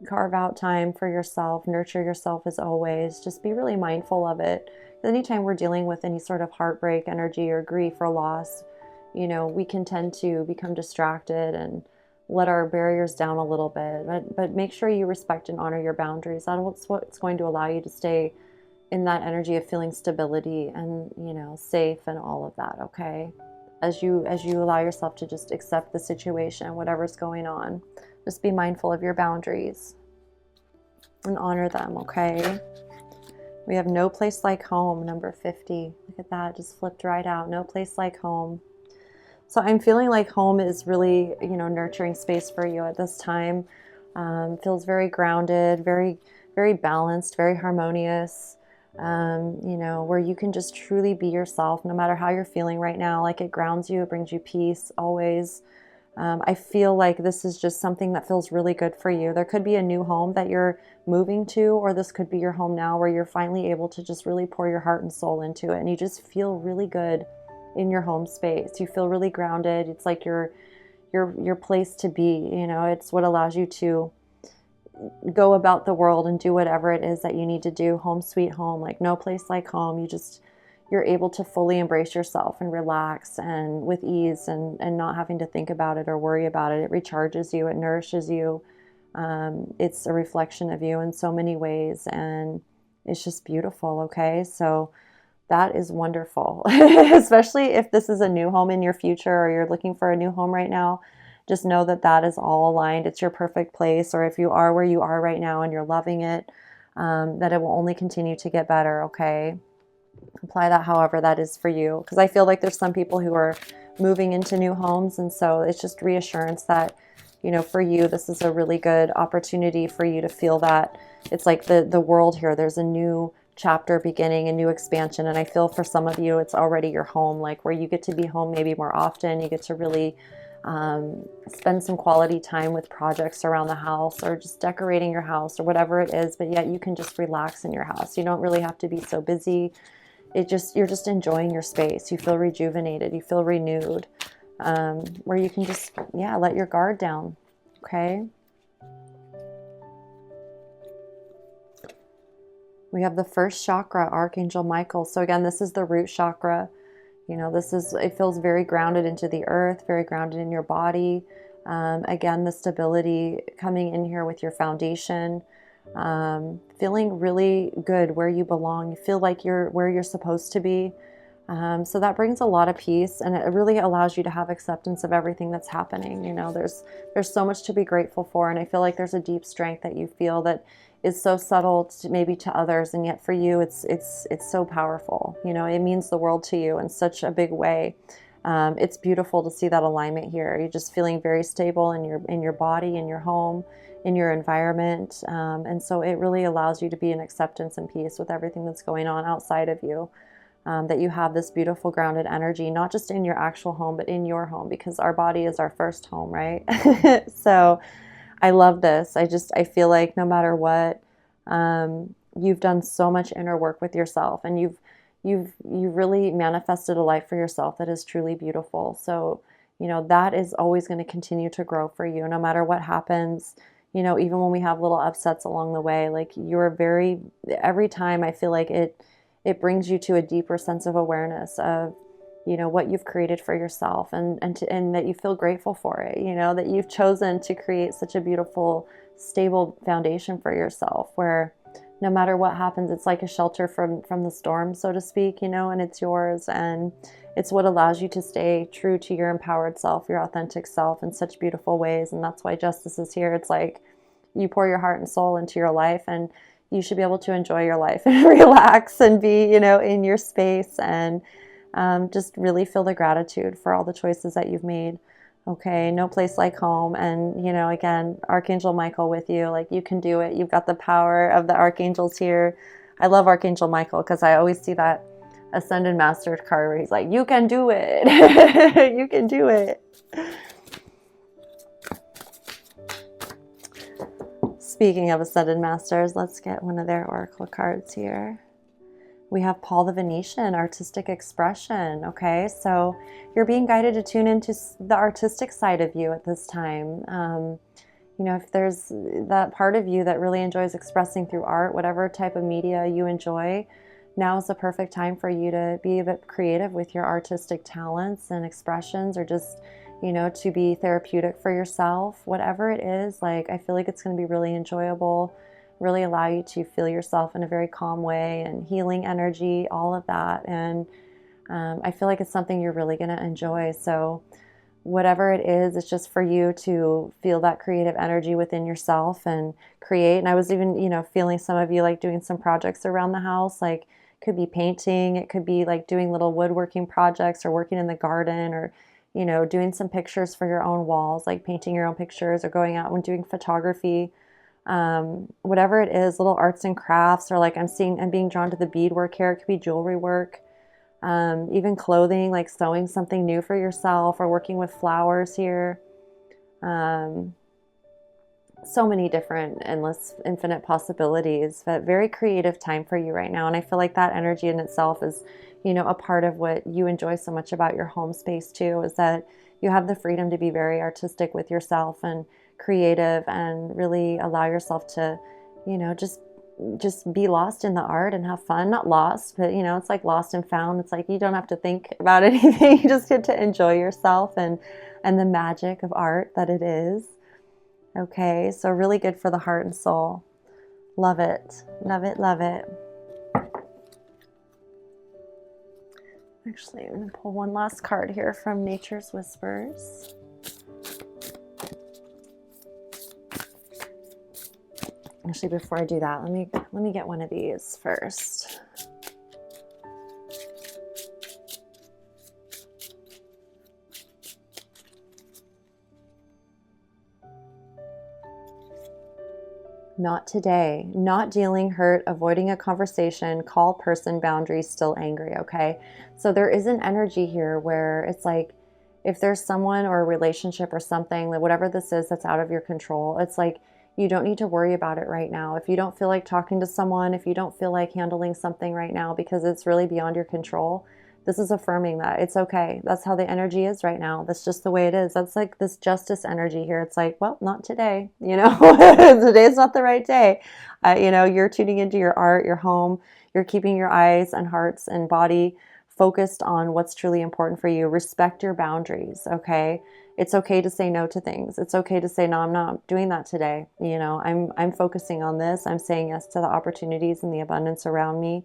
Carve out time for yourself, nurture yourself as always. Just be really mindful of it. Anytime we're dealing with any sort of heartbreak energy or grief or loss, you know, we can tend to become distracted and let our barriers down a little bit. But make sure you respect and honor your boundaries. That's what's going to allow you to stay in that energy of feeling stability and, you know, safe and all of that, okay? As you allow yourself to just accept the situation, whatever's going on. Just be mindful of your boundaries and honor them, okay? We have no place like home, number 50. Look at that, just flipped right out. No place like home. So I'm feeling like home is really, you know, nurturing space for you at this time. Feels very grounded, very, very balanced, very harmonious. You know, where you can just truly be yourself no matter how you're feeling right now. Like, it grounds you, it brings you peace always. I feel like this is just something that feels really good for you. There could be a new home that you're moving to, or this could be your home now where you're finally able to just really pour your heart and soul into it, and you just feel really good in your home space. You feel really grounded. It's like your place to be, you know. It's what allows you to go about the world and do whatever it is that you need to do. Home sweet home, like no place like home. You're able to fully embrace yourself and relax and with ease and not having to think about it or worry about it. It recharges you, it nourishes you. It's a reflection of you in so many ways, and it's just beautiful, okay? So that is wonderful, especially if this is a new home in your future or you're looking for a new home right now. Just know that that is all aligned. It's your perfect place. Or if you are where you are right now and you're loving it, that it will only continue to get better, okay? Apply that however that is for you. Because I feel like there's some people who are moving into new homes. And so it's just reassurance that, you know, for you, this is a really good opportunity for you to feel that it's like the world here. There's a new chapter beginning, a new expansion. And I feel for some of you, it's already your home, like where you get to be home maybe more often. You get to really spend some quality time with projects around the house or just decorating your house or whatever it is. But yet you can just relax in your house. You don't really have to be so busy. You're just enjoying your space. You feel rejuvenated. You feel renewed, where you can just, let your guard down. Okay. We have the first chakra, Archangel Michael. So again, this is the root chakra. You know, it feels very grounded into the earth, very grounded in your body. Again, the stability coming in here with your foundation. Feeling really good where you belong. You feel like you're where you're supposed to be. So that brings a lot of peace, and it really allows you to have acceptance of everything that's happening. You know, there's so much to be grateful for, and I feel like there's a deep strength that you feel that is so subtle maybe to others, and yet for you it's so powerful. You know, it means the world to you in such a big way. It's beautiful to see that alignment here. You're just feeling very stable in your body, in your home, in your environment, and so it really allows you to be in acceptance and peace with everything that's going on outside of you. That you have this beautiful grounded energy, not just in your actual home, but in your home, because our body is our first home, right? So I love this. I feel like no matter what, you've done so much inner work with yourself, and you've really manifested a life for yourself that is truly beautiful. So, you know, that is always going to continue to grow for you, no matter what happens. You know, even when we have little upsets along the way, like every time I feel like it brings you to a deeper sense of awareness of, you know, what you've created for yourself, and that you feel grateful for it, you know, that you've chosen to create such a beautiful stable foundation for yourself, where no matter what happens, it's like a shelter from the storm, so to speak, and it's yours. And it's what allows you to stay true to your empowered self, your authentic self, in such beautiful ways. And that's why justice is here. It's like you pour your heart and soul into your life, and you should be able to enjoy your life and relax and be, in your space, and just really feel the gratitude for all the choices that you've made. Okay, no place like home. And, again, Archangel Michael with you, like you can do it. You've got the power of the archangels here. I love Archangel Michael because I always see that Ascended Master card where he's like, you can do it. You can do it. Speaking of Ascended Masters, let's get one of their oracle cards here. We have Paul the Venetian, artistic expression. Okay, so you're being guided to tune into the artistic side of you at this time. If there's that part of you that really enjoys expressing through art, whatever type of media you enjoy, now is the perfect time for you to be a bit creative with your artistic talents and expressions, or just, to be therapeutic for yourself. Whatever it is, like, I feel like it's going to be really enjoyable, really allow you to feel yourself in a very calm way, and healing energy, all of that. And I feel like it's something you're really going to enjoy. So whatever it is, it's just for you to feel that creative energy within yourself and create. And I was even, feeling some of you like doing some projects around the house, like it could be painting, it could be like doing little woodworking projects, or working in the garden, or, doing some pictures for your own walls, like painting your own pictures, or going out and doing photography. Whatever it is, little arts and crafts, or like I'm being drawn to the beadwork here. It could be jewelry work, even clothing, like sewing something new for yourself, or working with flowers here. So many different, endless, infinite possibilities, but very creative time for you right now. And I feel like that energy in itself is, a part of what you enjoy so much about your home space too, is that you have the freedom to be very artistic with yourself and creative, and really allow yourself to, just be lost in the art and have fun. Not lost, but it's like lost and found. It's like you don't have to think about anything. You just get to enjoy yourself and the magic of art that it is. Okay, so really good for the heart and soul. Love it. Love it, love it. Actually, I'm going to pull one last card here from Nature's Whispers. Actually, before I do that, let me get one of these first. Not today. Not dealing, hurt, avoiding a conversation, call person, boundaries, still angry. Okay, so there is an energy here where it's like, if there's someone or a relationship or something, like whatever this is that's out of your control, it's like you don't need to worry about it right now. If you don't feel like talking to someone, if you don't feel like handling something right now because it's really beyond your control, this is affirming that it's okay. That's how the energy is right now. That's just the way it is. That's like this justice energy here. It's like, well, not today, Today's not the right day. You're tuning into your art, your home. You're keeping your eyes and hearts and body focused on what's truly important for you. Respect your boundaries, okay? It's okay to say no to things. It's okay to say, no, I'm not doing that today. I'm focusing on this. I'm saying yes to the opportunities and the abundance around me.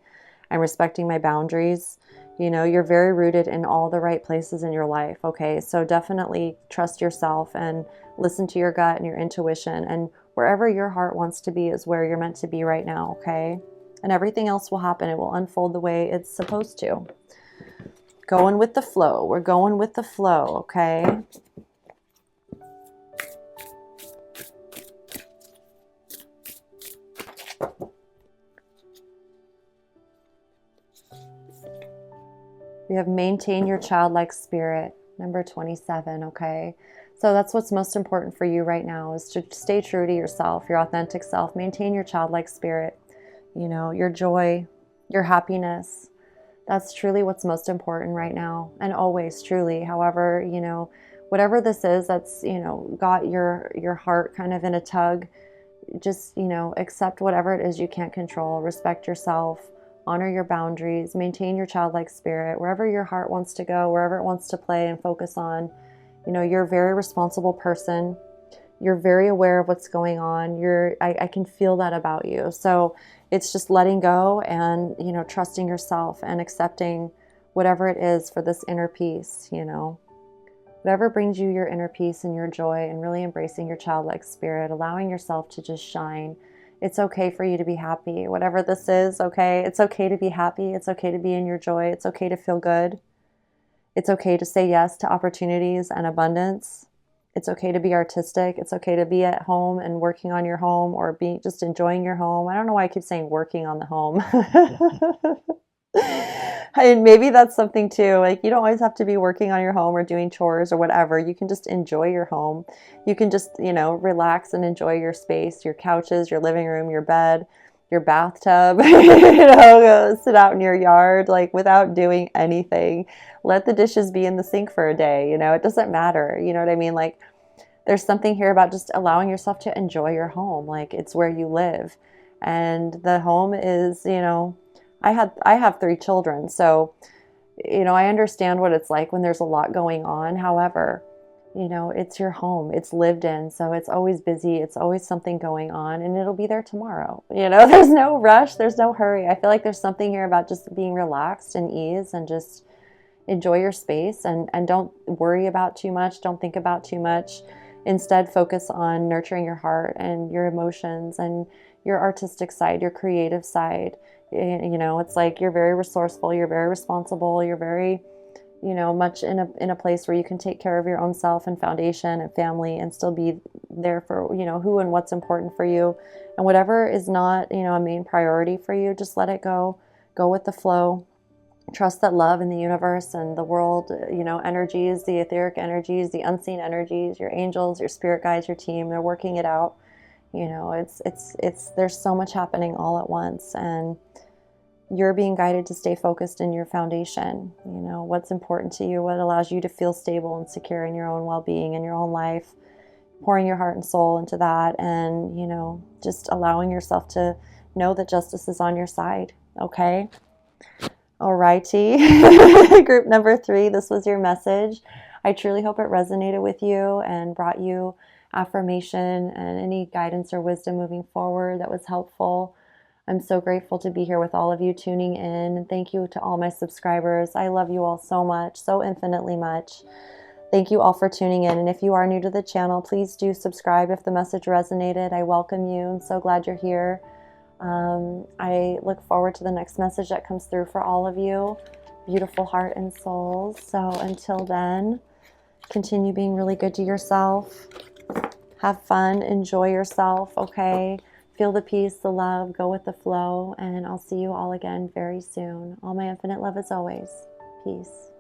I'm respecting my boundaries. You're very rooted in all the right places in your life, okay? So definitely trust yourself and listen to your gut and your intuition. And wherever your heart wants to be is where you're meant to be right now, okay? And everything else will happen. It will unfold the way it's supposed to. Going with the flow. We're going with the flow, okay? We have maintain your childlike spirit, number 27, okay? So that's what's most important for you right now, is to stay true to yourself, your authentic self. Maintain your childlike spirit, your joy, your happiness. That's truly what's most important right now, and always, truly. However, whatever this is that's, got your heart kind of in a tug, just, accept whatever it is you can't control. Respect yourself. Honor your boundaries, maintain your childlike spirit, wherever your heart wants to go, wherever it wants to play and focus on. You're a very responsible person. You're very aware of what's going on. I can feel that about you. So it's just letting go and, you know, trusting yourself and accepting whatever it is for this inner peace, you know. Whatever brings you your inner peace and your joy, and really embracing your childlike spirit, allowing yourself to just shine. It's okay for you to be happy. Whatever this is, okay? It's okay to be happy. It's okay to be in your joy. It's okay to feel good. It's okay to say yes to opportunities and abundance. It's okay to be artistic. It's okay to be at home and working on your home, or be just enjoying your home. I don't know why I keep saying working on the home. And maybe that's something too. Like, you don't always have to be working on your home or doing chores or whatever. You can just enjoy your home. You can just, you know, relax and enjoy your space, your couches, your living room, your bed, your bathtub, you know, go sit out in your yard, like, without doing anything. Let the dishes be in the sink for a day. You know, it doesn't matter. You know what I mean? Like, there's something here about just allowing yourself to enjoy your home. Like, it's where you live. And the home is, you know, I have 3 children, so, you know, I understand what it's like when there's a lot going on. However, you know, it's your home. It's lived in, so it's always busy. It's always something going on, and it'll be there tomorrow. You know, there's no rush. There's no hurry. I feel like there's something here about just being relaxed and ease, and just enjoy your space, and don't worry about too much. Don't think about too much. Instead, focus on nurturing your heart and your emotions and your artistic side, your creative side. You know, it's like you're very resourceful, you're very responsible, you're very, you know, much in a place where you can take care of your own self and foundation and family, and still be there for, you know, who and what's important for you. And whatever is not, you know, a main priority for you, just let it go. Go with the flow. Trust that love in the universe and the world, you know, energies, the etheric energies, the unseen energies, your angels, your spirit guides, your team, they're working it out. You know, it's there's so much happening all at once, and you're being guided to stay focused in your foundation. You know, what's important to you, what allows you to feel stable and secure in your own well-being in your own life, pouring your heart and soul into that, and, you know, just allowing yourself to know that justice is on your side. Okay. Alrighty. Group number 3, this was your message. I truly hope it resonated with you and brought you affirmation and any guidance or wisdom moving forward that was helpful. I'm so grateful to be here with all of you tuning in. And thank you to all my subscribers. I love you all so much, so infinitely much. Thank you all for tuning in. And if you are new to the channel, please do subscribe if the message resonated. I welcome you. I'm so glad you're here. I look forward to the next message that comes through for all of you. Beautiful heart and souls. So until then, continue being really good to yourself. Have fun. Enjoy yourself, okay? Feel the peace, the love, go with the flow, and I'll see you all again very soon. All my infinite love as always. Peace.